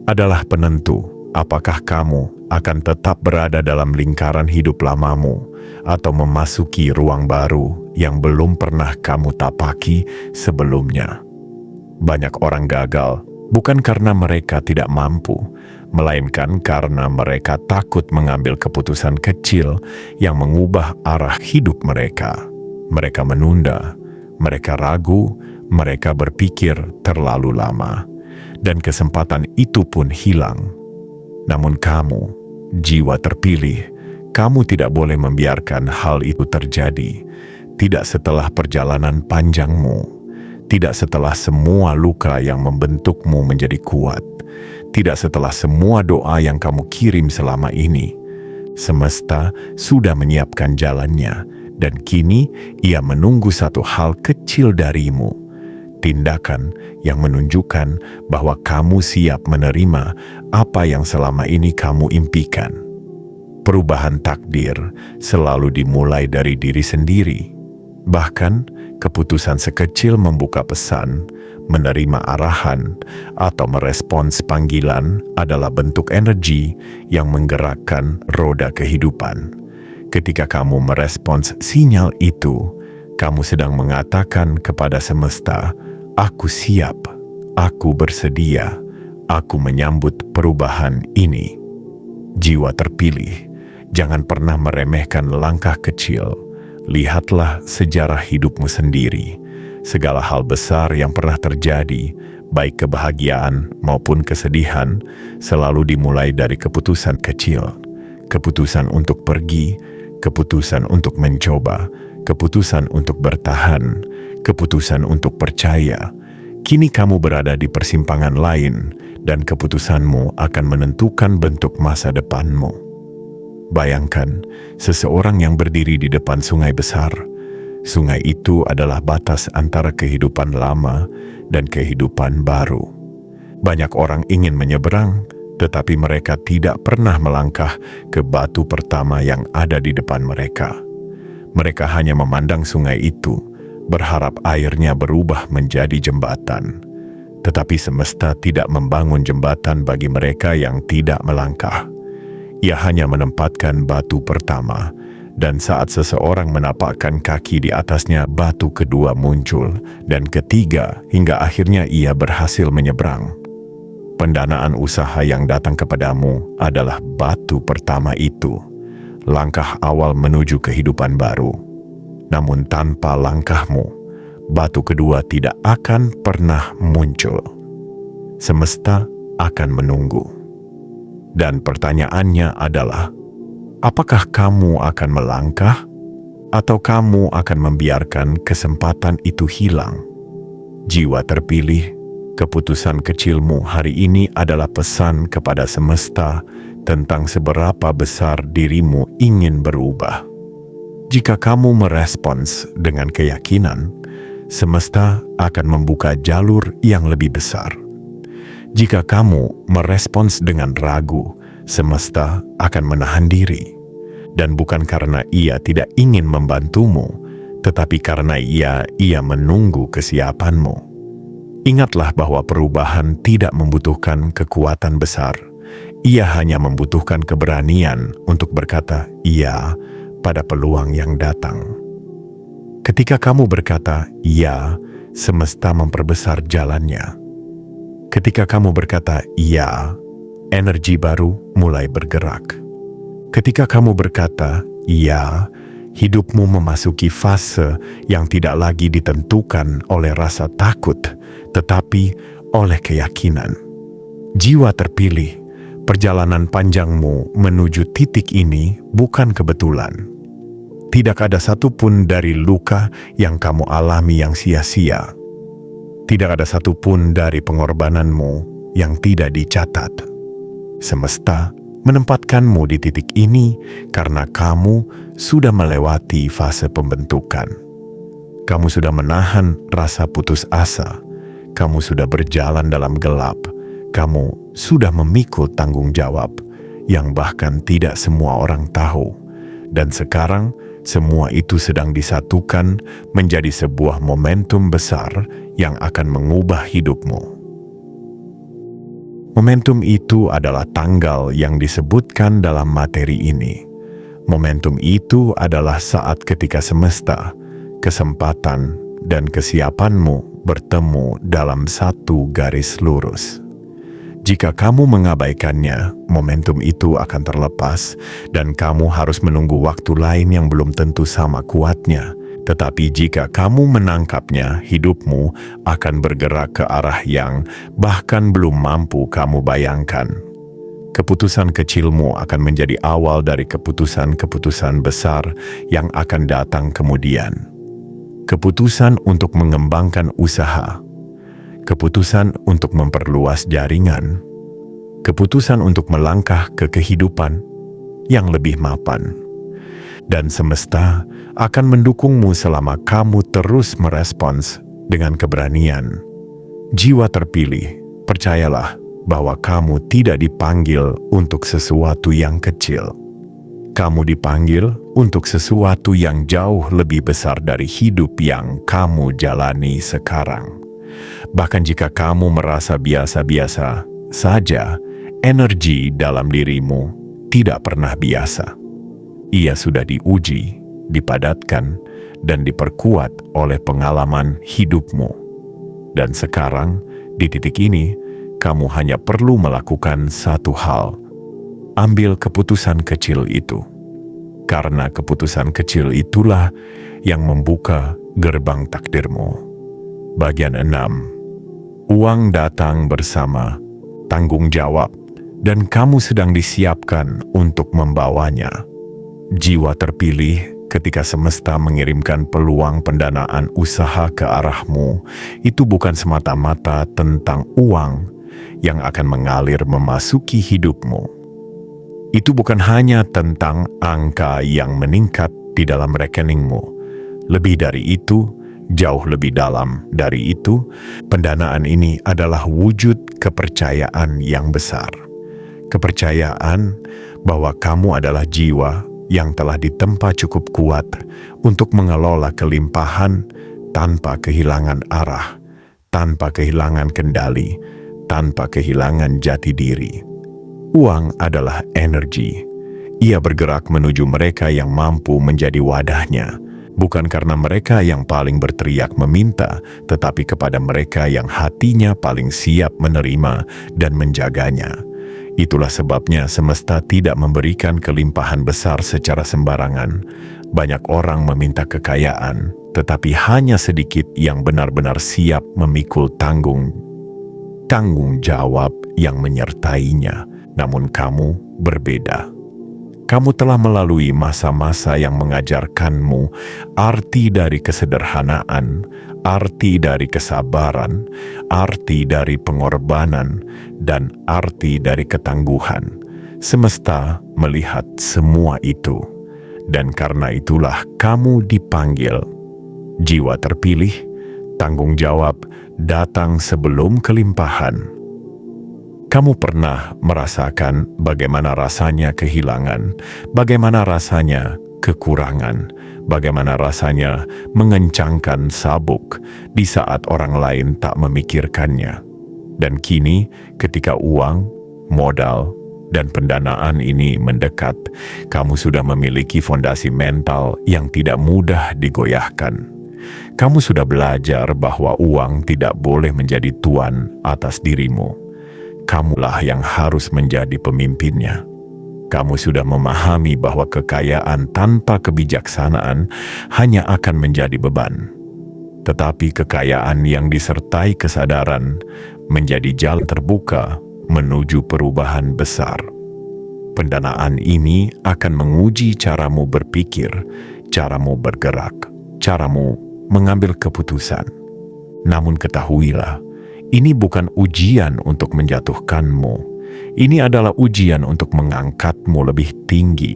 adalah penentu apakah kamu akan tetap berada dalam lingkaran hidup lamamu atau memasuki ruang baru yang belum pernah kamu tapaki sebelumnya. Banyak orang gagal bukan karena mereka tidak mampu, melainkan karena mereka takut mengambil keputusan kecil yang mengubah arah hidup mereka. Mereka menunda. Mereka ragu, mereka berpikir terlalu lama, dan kesempatan itu pun hilang. Namun kamu, jiwa terpilih, kamu tidak boleh membiarkan hal itu terjadi. Tidak setelah perjalanan panjangmu, tidak setelah semua luka yang membentukmu menjadi kuat, tidak setelah semua doa yang kamu kirim selama ini. Semesta sudah menyiapkan jalannya, dan kini ia menunggu satu hal kecil darimu, tindakan yang menunjukkan bahwa kamu siap menerima apa yang selama ini kamu impikan. Perubahan takdir selalu dimulai dari diri sendiri. Bahkan keputusan sekecil membuka pesan, menerima arahan, atau merespons panggilan adalah bentuk energi yang menggerakkan roda kehidupan. Ketika kamu merespons sinyal itu, kamu sedang mengatakan kepada semesta, "Aku siap, aku bersedia, aku menyambut perubahan ini." Jiwa terpilih, jangan pernah meremehkan langkah kecil. Lihatlah sejarah hidupmu sendiri. Segala hal besar yang pernah terjadi, baik kebahagiaan maupun kesedihan, selalu dimulai dari keputusan kecil. Keputusan untuk pergi, keputusan untuk mencoba, keputusan untuk bertahan, keputusan untuk percaya. Kini kamu berada di persimpangan lain, dan keputusanmu akan menentukan bentuk masa depanmu. Bayangkan, seseorang yang berdiri di depan sungai besar. Sungai itu adalah batas antara kehidupan lama dan kehidupan baru. Banyak orang ingin menyeberang, tetapi mereka tidak pernah melangkah ke batu pertama yang ada di depan mereka. Mereka hanya memandang sungai itu, berharap airnya berubah menjadi jembatan. Tetapi semesta tidak membangun jembatan bagi mereka yang tidak melangkah. Ia hanya menempatkan batu pertama, dan saat seseorang menapakkan kaki di atasnya, batu kedua muncul, dan ketiga, hingga akhirnya ia berhasil menyeberang. Pendanaan usaha yang datang kepadamu adalah batu pertama itu, langkah awal menuju kehidupan baru. Namun tanpa langkahmu, batu kedua tidak akan pernah muncul. Semesta akan menunggu. Dan pertanyaannya adalah, Apakah kamu akan melangkah, atau kamu akan membiarkan kesempatan itu hilang? Jiwa terpilih, keputusan kecilmu hari ini adalah pesan kepada semesta tentang seberapa besar dirimu ingin berubah. Jika kamu merespons dengan keyakinan, semesta akan membuka jalur yang lebih besar. Jika kamu merespons dengan ragu, semesta akan menahan diri. Dan bukan karena ia tidak ingin membantumu, tetapi karena ia menunggu kesiapanmu. Ingatlah bahwa perubahan tidak membutuhkan kekuatan besar. Ia hanya membutuhkan keberanian untuk berkata iya pada peluang yang datang. Ketika kamu berkata iya, semesta memperbesar jalannya. Ketika kamu berkata iya, energi baru mulai bergerak. Ketika kamu berkata iya, hidupmu memasuki fase yang tidak lagi ditentukan oleh rasa takut, tetapi oleh keyakinan. Jiwa terpilih, perjalanan panjangmu menuju titik ini bukan kebetulan. Tidak ada satupun dari luka yang kamu alami yang sia-sia. Tidak ada satupun dari pengorbananmu yang tidak dicatat. Semesta menempatkanmu di titik ini karena kamu sudah melewati fase pembentukan. Kamu sudah menahan rasa putus asa. Kamu sudah berjalan dalam gelap. Kamu sudah memikul tanggung jawab yang bahkan tidak semua orang tahu. Dan sekarang semua itu sedang disatukan menjadi sebuah momentum besar yang akan mengubah hidupmu. Momentum itu adalah tanggal yang disebutkan dalam materi ini. Momentum itu adalah saat ketika semesta, kesempatan, dan kesiapanmu bertemu dalam satu garis lurus. Jika kamu mengabaikannya, momentum itu akan terlepas dan kamu harus menunggu waktu lain yang belum tentu sama kuatnya. Tetapi jika kamu menangkapnya, hidupmu akan bergerak ke arah yang bahkan belum mampu kamu bayangkan. Keputusan kecilmu akan menjadi awal dari keputusan-keputusan besar yang akan datang kemudian. Keputusan untuk mengembangkan usaha, keputusan untuk memperluas jaringan, keputusan untuk melangkah ke kehidupan yang lebih mapan. Dan semesta akan mendukungmu selama kamu terus merespons dengan keberanian. Jiwa terpilih, percayalah bahwa kamu tidak dipanggil untuk sesuatu yang kecil. Kamu dipanggil untuk sesuatu yang jauh lebih besar dari hidup yang kamu jalani sekarang. Bahkan jika kamu merasa biasa-biasa saja, energi dalam dirimu tidak pernah biasa. Ia sudah diuji, dipadatkan, dan diperkuat oleh pengalaman hidupmu. Dan sekarang, di titik ini, kamu hanya perlu melakukan satu hal. Ambil keputusan kecil itu. Karena keputusan kecil itulah yang membuka gerbang takdirmu. Bagian 6. Uang datang bersama tanggung jawab, dan kamu sedang disiapkan untuk membawanya. Jiwa terpilih, ketika semesta mengirimkan peluang pendanaan usaha ke arahmu, itu bukan semata-mata tentang uang yang akan mengalir memasuki hidupmu. Itu bukan hanya tentang angka yang meningkat di dalam rekeningmu. Lebih dari itu, jauh lebih dalam dari itu, pendanaan ini adalah wujud kepercayaan yang besar. Kepercayaan bahwa kamu adalah jiwa yang telah ditempa cukup kuat untuk mengelola kelimpahan tanpa kehilangan arah, tanpa kehilangan kendali, tanpa kehilangan jati diri. Uang adalah energi. Ia bergerak menuju mereka yang mampu menjadi wadahnya, bukan karena mereka yang paling berteriak meminta, tetapi kepada mereka yang hatinya paling siap menerima dan menjaganya. Itulah sebabnya semesta tidak memberikan kelimpahan besar secara sembarangan. Banyak orang meminta kekayaan, tetapi hanya sedikit yang benar-benar siap memikul tanggung jawab yang menyertainya. Namun kamu berbeda. Kamu telah melalui masa-masa yang mengajarkanmu arti dari kesederhanaan, arti dari kesabaran, arti dari pengorbanan, dan arti dari ketangguhan. Semesta melihat semua itu, dan karena itulah kamu dipanggil. Jiwa terpilih, tanggung jawab datang sebelum kelimpahan. Kamu pernah merasakan bagaimana rasanya kehilangan, bagaimana rasanya kekurangan, bagaimana rasanya mengencangkan sabuk di saat orang lain tak memikirkannya. Dan kini ketika uang, modal, dan pendanaan ini mendekat, kamu sudah memiliki fondasi mental yang tidak mudah digoyahkan. Kamu sudah belajar bahwa uang tidak boleh menjadi tuan atas dirimu. Kamulah yang harus menjadi pemimpinnya. Kamu sudah memahami bahwa kekayaan tanpa kebijaksanaan hanya akan menjadi beban. Tetapi kekayaan yang disertai kesadaran menjadi jalan terbuka menuju perubahan besar. Pendanaan ini akan menguji caramu berpikir, caramu bergerak, caramu mengambil keputusan. Namun ketahuilah, ini bukan ujian untuk menjatuhkanmu. Ini adalah ujian untuk mengangkatmu lebih tinggi.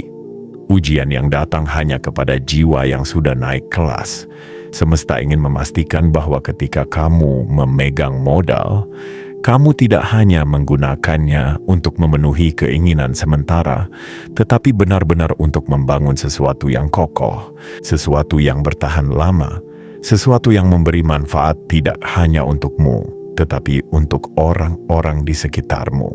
Ujian yang datang hanya kepada jiwa yang sudah naik kelas. Semesta ingin memastikan bahwa ketika kamu memegang modal, kamu tidak hanya menggunakannya untuk memenuhi keinginan sementara, tetapi benar-benar untuk membangun sesuatu yang kokoh, sesuatu yang bertahan lama, sesuatu yang memberi manfaat tidak hanya untukmu, tetapi untuk orang-orang di sekitarmu.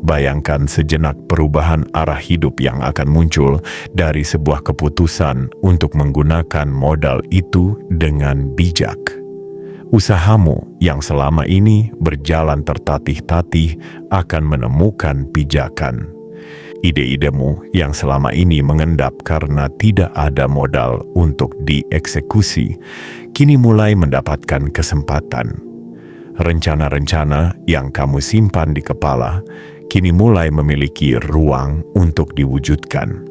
Bayangkan sejenak perubahan arah hidup yang akan muncul dari sebuah keputusan untuk menggunakan modal itu dengan bijak. Usahamu yang selama ini berjalan tertatih-tatih akan menemukan pijakan. Ide-idemu yang selama ini mengendap karena tidak ada modal untuk dieksekusi, kini mulai mendapatkan kesempatan. Rencana-rencana yang kamu simpan di kepala kini mulai memiliki ruang untuk diwujudkan.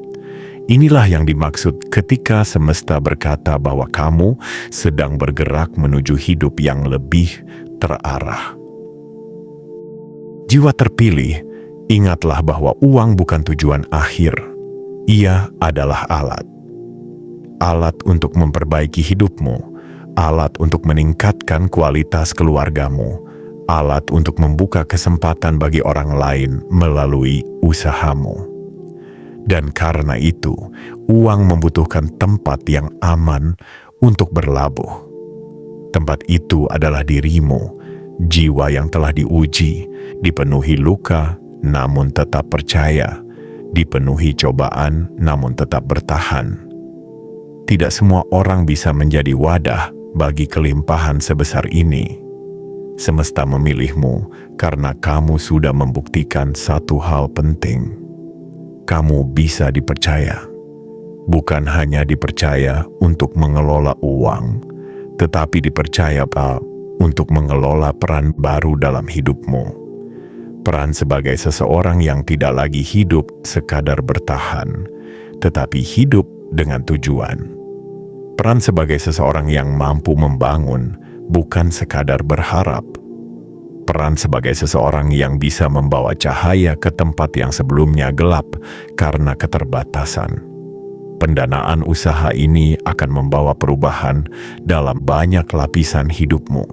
Inilah yang dimaksud ketika semesta berkata bahwa kamu sedang bergerak menuju hidup yang lebih terarah. Jiwa terpilih, ingatlah bahwa uang bukan tujuan akhir. Ia adalah alat. Alat untuk memperbaiki hidupmu, alat untuk meningkatkan kualitas keluargamu, alat untuk membuka kesempatan bagi orang lain melalui usahamu. Dan karena itu, uang membutuhkan tempat yang aman untuk berlabuh. Tempat itu adalah dirimu, jiwa yang telah diuji, dipenuhi luka, namun tetap percaya, dipenuhi cobaan, namun tetap bertahan. Tidak semua orang bisa menjadi wadah bagi kelimpahan sebesar ini. Semesta memilihmu karena kamu sudah membuktikan satu hal penting. Kamu bisa dipercaya. Bukan hanya dipercaya untuk mengelola uang, tetapi dipercaya untuk mengelola peran baru dalam hidupmu. Peran sebagai seseorang yang tidak lagi hidup sekadar bertahan, tetapi hidup dengan tujuan. Peran sebagai seseorang yang mampu membangun, bukan sekadar berharap. Peran sebagai seseorang yang bisa membawa cahaya ke tempat yang sebelumnya gelap karena keterbatasan. Pendanaan usaha ini akan membawa perubahan dalam banyak lapisan hidupmu.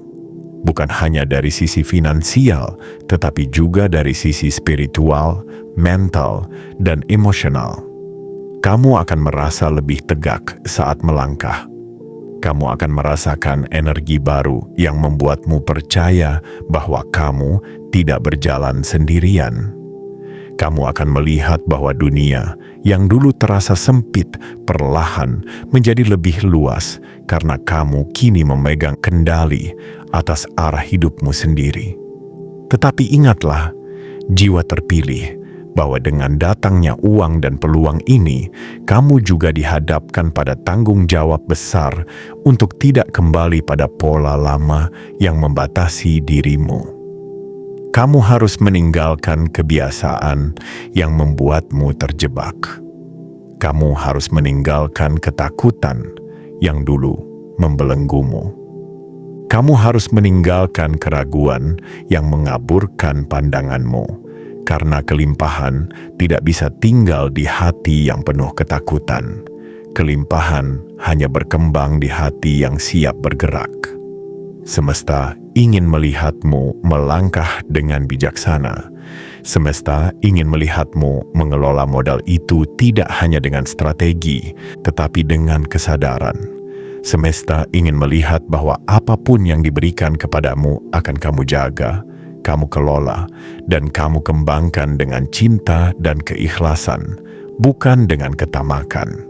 Bukan hanya dari sisi finansial, tetapi juga dari sisi spiritual, mental, dan emosional. Kamu akan merasa lebih tegak saat melangkah. Kamu akan merasakan energi baru yang membuatmu percaya bahwa kamu tidak berjalan sendirian. Kamu akan melihat bahwa dunia yang dulu terasa sempit perlahan menjadi lebih luas karena kamu kini memegang kendali atas arah hidupmu sendiri. Tetapi ingatlah, jiwa terpilih, bahwa dengan datangnya uang dan peluang ini, kamu juga dihadapkan pada tanggung jawab besar untuk tidak kembali pada pola lama yang membatasi dirimu. Kamu harus meninggalkan kebiasaan yang membuatmu terjebak. kamu harus meninggalkan ketakutan yang dulu membelenggumu. Kamu harus meninggalkan keraguan yang mengaburkan pandanganmu, karena kelimpahan tidak bisa tinggal di hati yang penuh ketakutan. Kelimpahan hanya berkembang di hati yang siap bergerak. Semesta ingin melihatmu melangkah dengan bijaksana. Semesta ingin melihatmu mengelola modal itu tidak hanya dengan strategi, tetapi dengan kesadaran. Semesta ingin melihat bahwa apapun yang diberikan kepadamu akan kamu jaga, kamu kelola, dan kamu kembangkan dengan cinta dan keikhlasan, bukan dengan ketamakan.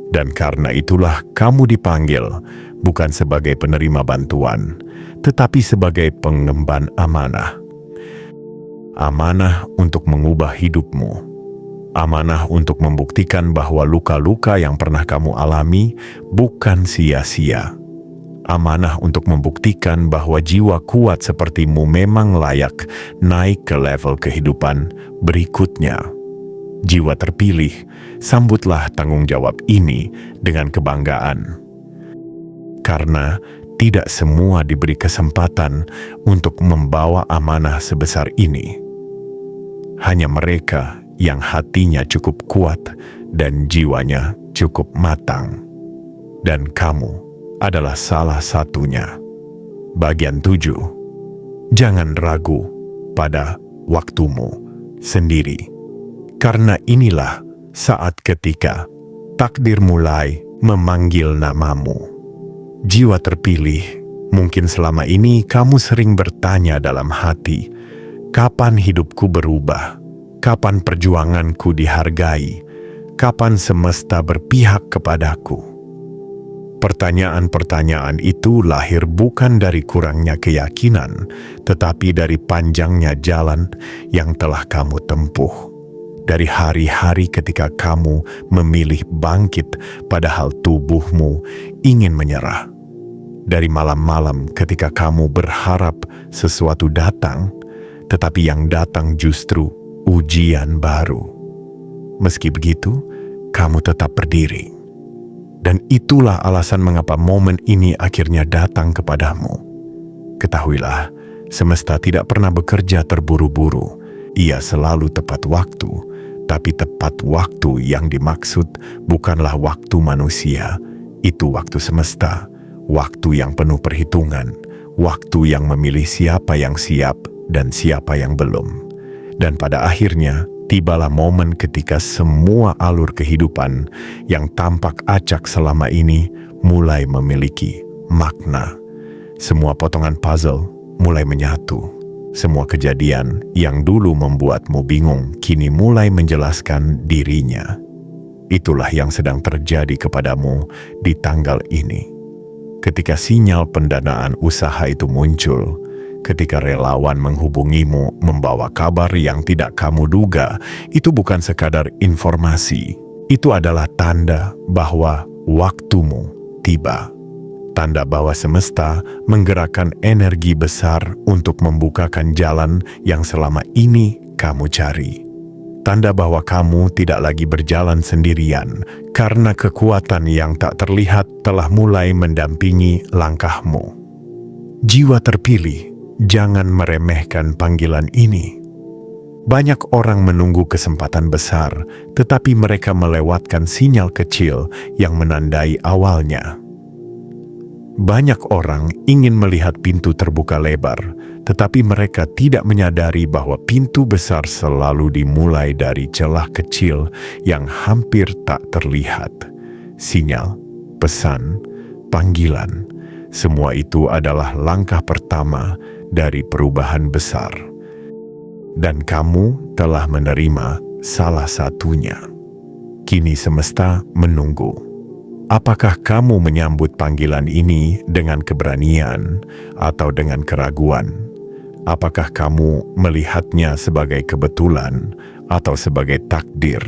Dan karena itulah kamu dipanggil bukan sebagai penerima bantuan, tetapi sebagai pengemban amanah. Amanah untuk mengubah hidupmu. Amanah untuk membuktikan bahwa luka-luka yang pernah kamu alami bukan sia-sia. Amanah untuk membuktikan bahwa jiwa kuat sepertimu memang layak naik ke level kehidupan berikutnya. Jiwa terpilih, sambutlah tanggung jawab ini dengan kebanggaan. Karena tidak semua diberi kesempatan untuk membawa amanah sebesar ini. Hanya mereka yang hatinya cukup kuat dan jiwanya cukup matang. Dan kamu adalah salah satunya. Bagian 7. Jangan ragu pada waktumu sendiri. Karena inilah saat ketika takdir mulai memanggil namamu. Jiwa terpilih, mungkin selama ini kamu sering bertanya dalam hati, kapan hidupku berubah? Kapan perjuanganku dihargai? Kapan semesta berpihak kepadaku? Pertanyaan-pertanyaan itu lahir bukan dari kurangnya keyakinan, tetapi dari panjangnya jalan yang telah kamu tempuh. Dari hari-hari ketika kamu memilih bangkit, padahal tubuhmu ingin menyerah. Dari malam-malam ketika kamu berharap sesuatu datang, tetapi yang datang justru ujian baru. Meski begitu, kamu tetap berdiri. Dan itulah alasan mengapa momen ini akhirnya datang kepadamu. Ketahuilah, semesta tidak pernah bekerja terburu-buru. Ia selalu tepat waktu, tapi tepat waktu yang dimaksud bukanlah waktu manusia. Itu waktu semesta, waktu yang penuh perhitungan, waktu yang memilih siapa yang siap dan siapa yang belum. Dan pada akhirnya, tibalah momen ketika semua alur kehidupan yang tampak acak selama ini mulai memiliki makna. Semua potongan puzzle mulai menyatu. Semua kejadian yang dulu membuatmu bingung kini mulai menjelaskan dirinya. Itulah yang sedang terjadi kepadamu di tanggal ini. Ketika sinyal pendanaan usaha itu muncul, ketika relawan menghubungimu membawa kabar yang tidak kamu duga, itu bukan sekadar informasi. Itu adalah tanda bahwa waktumu tiba. Tanda bahwa semesta menggerakkan energi besar untuk membukakan jalan yang selama ini kamu cari. Tanda bahwa kamu tidak lagi berjalan sendirian, karena kekuatan yang tak terlihat telah mulai mendampingi langkahmu. Jiwa terpilih, jangan meremehkan panggilan ini. Banyak orang menunggu kesempatan besar, tetapi mereka melewatkan sinyal kecil yang menandai awalnya. Banyak orang ingin melihat pintu terbuka lebar, tetapi mereka tidak menyadari bahwa pintu besar selalu dimulai dari celah kecil yang hampir tak terlihat. Sinyal, pesan, panggilan, semua itu adalah langkah pertama dari perubahan besar. Dan kamu telah menerima salah satunya. Kini semesta menunggu. Apakah kamu menyambut panggilan ini dengan keberanian atau dengan keraguan? Apakah kamu melihatnya sebagai kebetulan atau sebagai takdir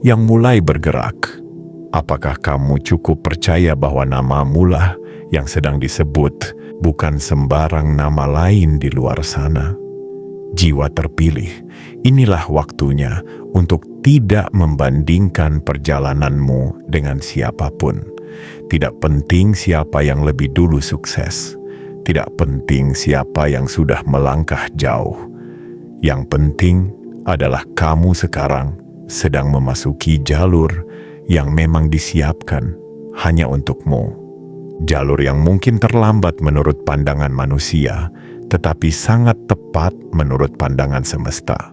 yang mulai bergerak? Apakah kamu cukup percaya bahwa namamulah yang sedang disebut, bukan sembarang nama lain di luar sana? Jiwa terpilih, inilah waktunya untuk tidak membandingkan perjalananmu dengan siapapun. Tidak penting siapa yang lebih dulu sukses. Tidak penting siapa yang sudah melangkah jauh. Yang penting adalah kamu sekarang sedang memasuki jalur yang memang disiapkan hanya untukmu. Jalur yang mungkin terlambat menurut pandangan manusia, tetapi sangat tepat menurut pandangan semesta.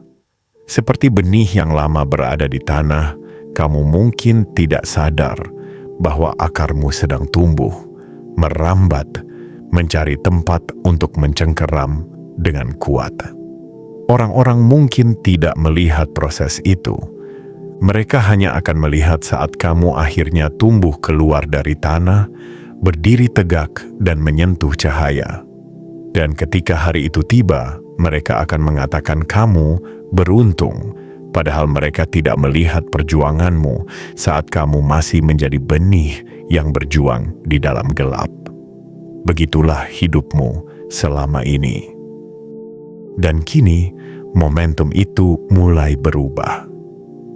Seperti benih yang lama berada di tanah, kamu mungkin tidak sadar bahwa akarmu sedang tumbuh, merambat, mencari tempat untuk mencengkeram dengan kuat. Orang-orang mungkin tidak melihat proses itu. Mereka hanya akan melihat saat kamu akhirnya tumbuh keluar dari tanah, berdiri tegak dan menyentuh cahaya. Dan ketika hari itu tiba, mereka akan mengatakan kamu beruntung, padahal mereka tidak melihat perjuanganmu saat kamu masih menjadi benih yang berjuang di dalam gelap. Begitulah hidupmu selama ini. Dan kini, momentum itu mulai berubah.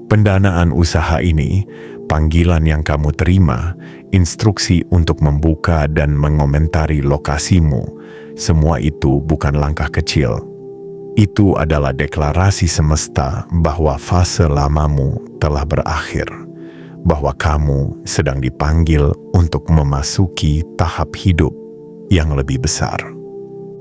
Pendanaan usaha ini, panggilan yang kamu terima, instruksi untuk membuka dan mengomentari lokasimu, semua itu bukan langkah kecil. Itu adalah deklarasi semesta bahwa fase lamamu telah berakhir, bahwa kamu sedang dipanggil untuk memasuki tahap hidup yang lebih besar,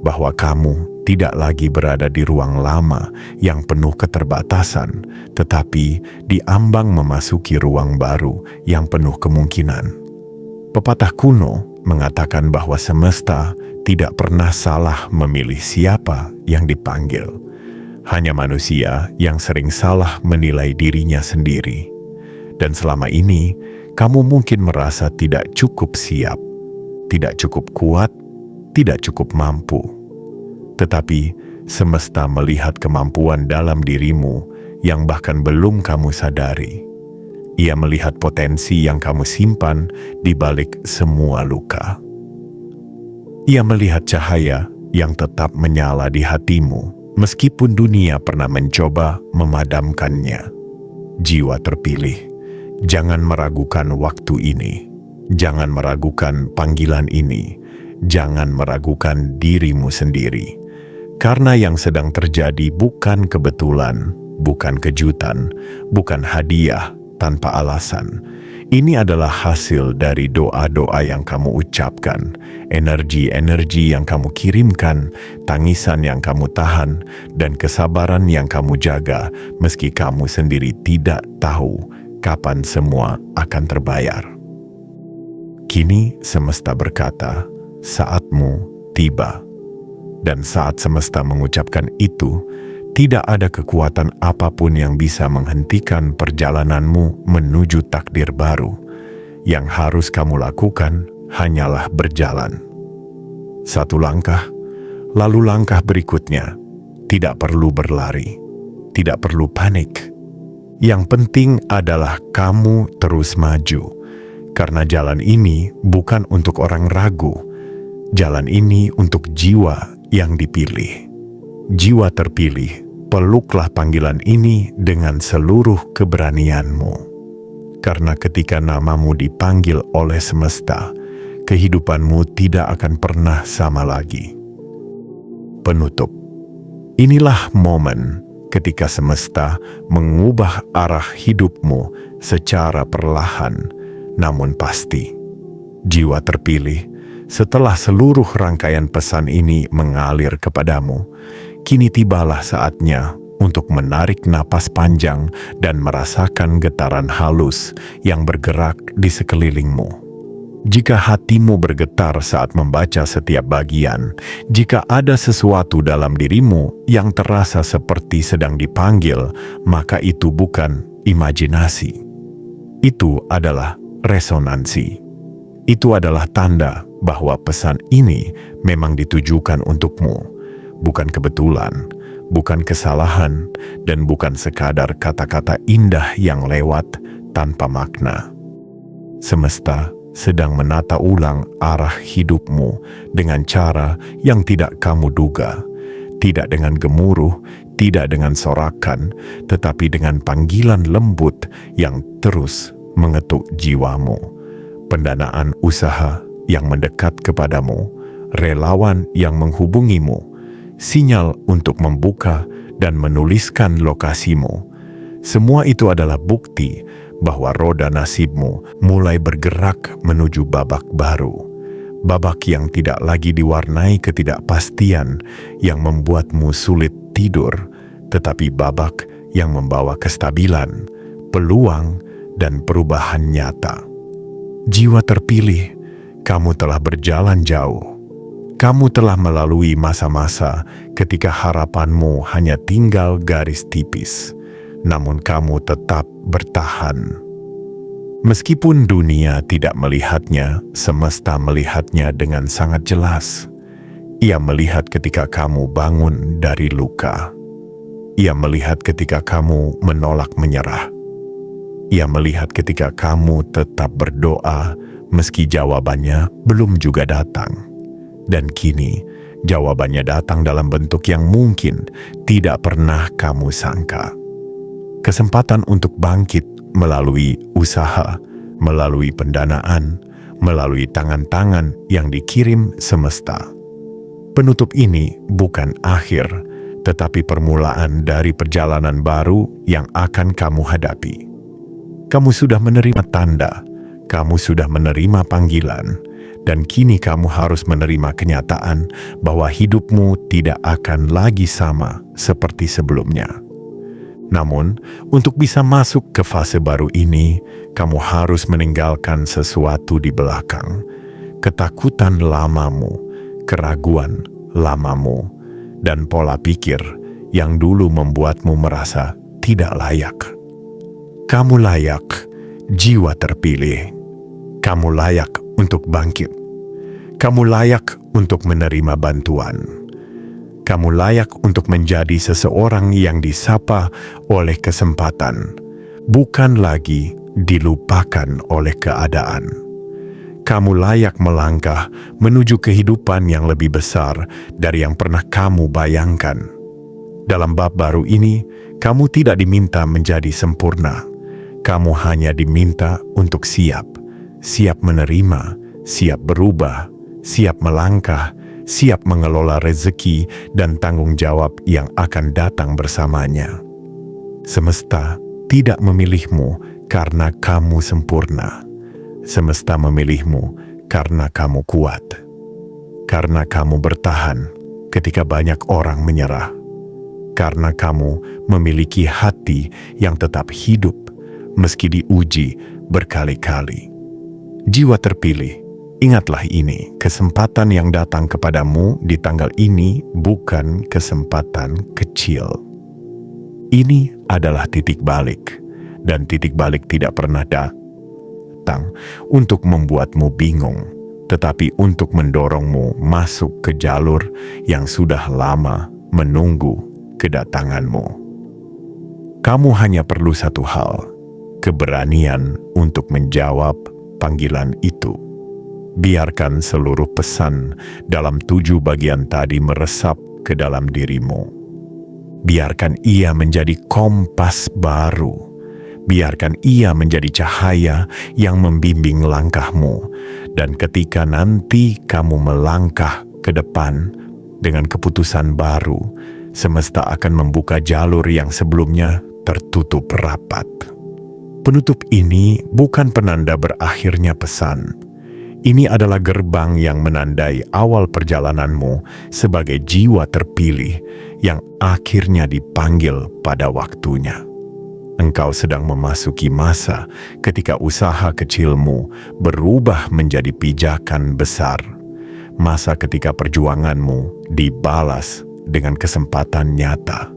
bahwa kamu tidak lagi berada di ruang lama yang penuh keterbatasan, tetapi diambang memasuki ruang baru yang penuh kemungkinan. Pepatah kuno mengatakan bahwa semesta tidak pernah salah memilih siapa yang dipanggil. Hanya manusia yang sering salah menilai dirinya sendiri. Dan selama ini, kamu mungkin merasa tidak cukup siap, tidak cukup kuat, tidak cukup mampu. Tetapi semesta melihat kemampuan dalam dirimu yang bahkan belum kamu sadari. Ia melihat potensi yang kamu simpan di balik semua luka. Ia melihat cahaya yang tetap menyala di hatimu, meskipun dunia pernah mencoba memadamkannya. Jiwa terpilih, jangan meragukan waktu ini. Jangan meragukan panggilan ini. Jangan meragukan dirimu sendiri. Karena yang sedang terjadi bukan kebetulan, bukan kejutan, bukan hadiah tanpa alasan. Ini adalah hasil dari doa-doa yang kamu ucapkan, energi-energi yang kamu kirimkan, tangisan yang kamu tahan, dan kesabaran yang kamu jaga, meski kamu sendiri tidak tahu kapan semua akan terbayar. Kini semesta berkata, saatmu tiba. Dan saat semesta mengucapkan itu, tidak ada kekuatan apapun yang bisa menghentikan perjalananmu menuju takdir baru. Yang harus kamu lakukan hanyalah berjalan. Satu langkah, lalu langkah berikutnya. Tidak perlu berlari, tidak perlu panik. Yang penting adalah kamu terus maju. Karena jalan ini bukan untuk orang ragu. Jalan ini untuk jiwa yang dipilih. Jiwa terpilih, peluklah panggilan ini dengan seluruh keberanianmu. Karena ketika namamu dipanggil oleh semesta, kehidupanmu tidak akan pernah sama lagi. Penutup. Inilah momen ketika semesta mengubah arah hidupmu secara perlahan, namun pasti. Jiwa terpilih, setelah seluruh rangkaian pesan ini mengalir kepadamu, kini tibalah saatnya untuk menarik napas panjang dan merasakan getaran halus yang bergerak di sekelilingmu. Jika hatimu bergetar saat membaca setiap bagian, jika ada sesuatu dalam dirimu yang terasa seperti sedang dipanggil, maka itu bukan imajinasi. Itu adalah resonansi. Itu adalah tanda bahwa pesan ini memang ditujukan untukmu, bukan kebetulan, bukan kesalahan, dan bukan sekadar kata-kata indah yang lewat tanpa makna. Semesta sedang menata ulang arah hidupmu dengan cara yang tidak kamu duga, tidak dengan gemuruh, tidak dengan sorakan, tetapi dengan panggilan lembut yang terus mengetuk jiwamu. Pendanaan usaha yang mendekat kepadamu, relawan yang menghubungimu, sinyal untuk membuka dan menuliskan lokasimu. Semua itu adalah bukti bahwa roda nasibmu mulai bergerak menuju babak baru. Babak yang tidak lagi diwarnai ketidakpastian yang membuatmu sulit tidur, tetapi babak yang membawa kestabilan, peluang, dan perubahan nyata. Jiwa terpilih, kamu telah berjalan jauh. Kamu telah melalui masa-masa ketika harapanmu hanya tinggal garis tipis, namun kamu tetap bertahan. Meskipun dunia tidak melihatnya, semesta melihatnya dengan sangat jelas. Ia melihat ketika kamu bangun dari luka. Ia melihat ketika kamu menolak menyerah. Ia melihat ketika kamu tetap berdoa meski jawabannya belum juga datang. Dan kini, jawabannya datang dalam bentuk yang mungkin tidak pernah kamu sangka. Kesempatan untuk bangkit melalui usaha, melalui pendanaan, melalui tangan-tangan yang dikirim semesta. Penutup ini bukan akhir, tetapi permulaan dari perjalanan baru yang akan kamu hadapi. Kamu sudah menerima tanda, kamu sudah menerima panggilan, dan kini kamu harus menerima kenyataan bahwa hidupmu tidak akan lagi sama seperti sebelumnya. Namun, untuk bisa masuk ke fase baru ini, kamu harus meninggalkan sesuatu di belakang. Ketakutan lamamu, keraguan lamamu, dan pola pikir yang dulu membuatmu merasa tidak layak. Kamu layak, jiwa terpilih. Kamu layak untuk bangkit. Kamu layak untuk menerima bantuan. Kamu layak untuk menjadi seseorang yang disapa oleh kesempatan, bukan lagi dilupakan oleh keadaan. Kamu layak melangkah menuju kehidupan yang lebih besar dari yang pernah kamu bayangkan. Dalam bab baru ini, kamu tidak diminta menjadi sempurna. Kamu hanya diminta untuk siap menerima, siap berubah, siap melangkah, siap mengelola rezeki dan tanggung jawab yang akan datang bersamanya. Semesta tidak memilihmu karena kamu sempurna. Semesta memilihmu karena kamu kuat. Karena kamu bertahan ketika banyak orang menyerah. Karena kamu memiliki hati yang tetap hidup meski diuji berkali-kali. Jiwa terpilih, ingatlah ini, kesempatan yang datang kepadamu di tanggal ini bukan kesempatan kecil. Ini adalah titik balik, dan titik balik tidak pernah datang untuk membuatmu bingung, tetapi untuk mendorongmu masuk ke jalur yang sudah lama menunggu kedatanganmu. Kamu hanya perlu satu hal, keberanian untuk menjawab panggilan itu. Biarkan seluruh pesan dalam 7 bagian tadi meresap ke dalam dirimu. Biarkan ia menjadi kompas baru. Biarkan ia menjadi cahaya yang membimbing langkahmu. Dan ketika nanti kamu melangkah ke depan dengan keputusan baru, semesta akan membuka jalur yang sebelumnya tertutup rapat. Penutup ini bukan penanda berakhirnya pesan. Ini adalah gerbang yang menandai awal perjalananmu sebagai jiwa terpilih yang akhirnya dipanggil pada waktunya. Engkau sedang memasuki masa ketika usaha kecilmu berubah menjadi pijakan besar. Masa ketika perjuanganmu dibalas dengan kesempatan nyata.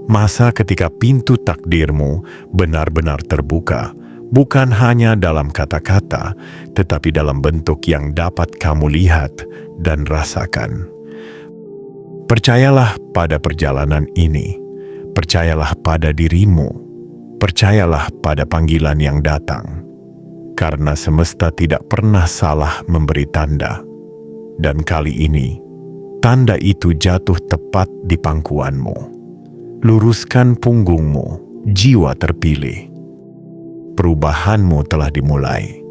Masa ketika pintu takdirmu benar-benar terbuka, bukan hanya dalam kata-kata, tetapi dalam bentuk yang dapat kamu lihat dan rasakan. Percayalah pada perjalanan ini. Percayalah pada dirimu. Percayalah pada panggilan yang datang. Karena semesta tidak pernah salah memberi tanda. Dan kali ini, Tanda itu jatuh tepat di pangkuanmu. Luruskan punggungmu, jiwa terpilih. Perubahanmu telah dimulai.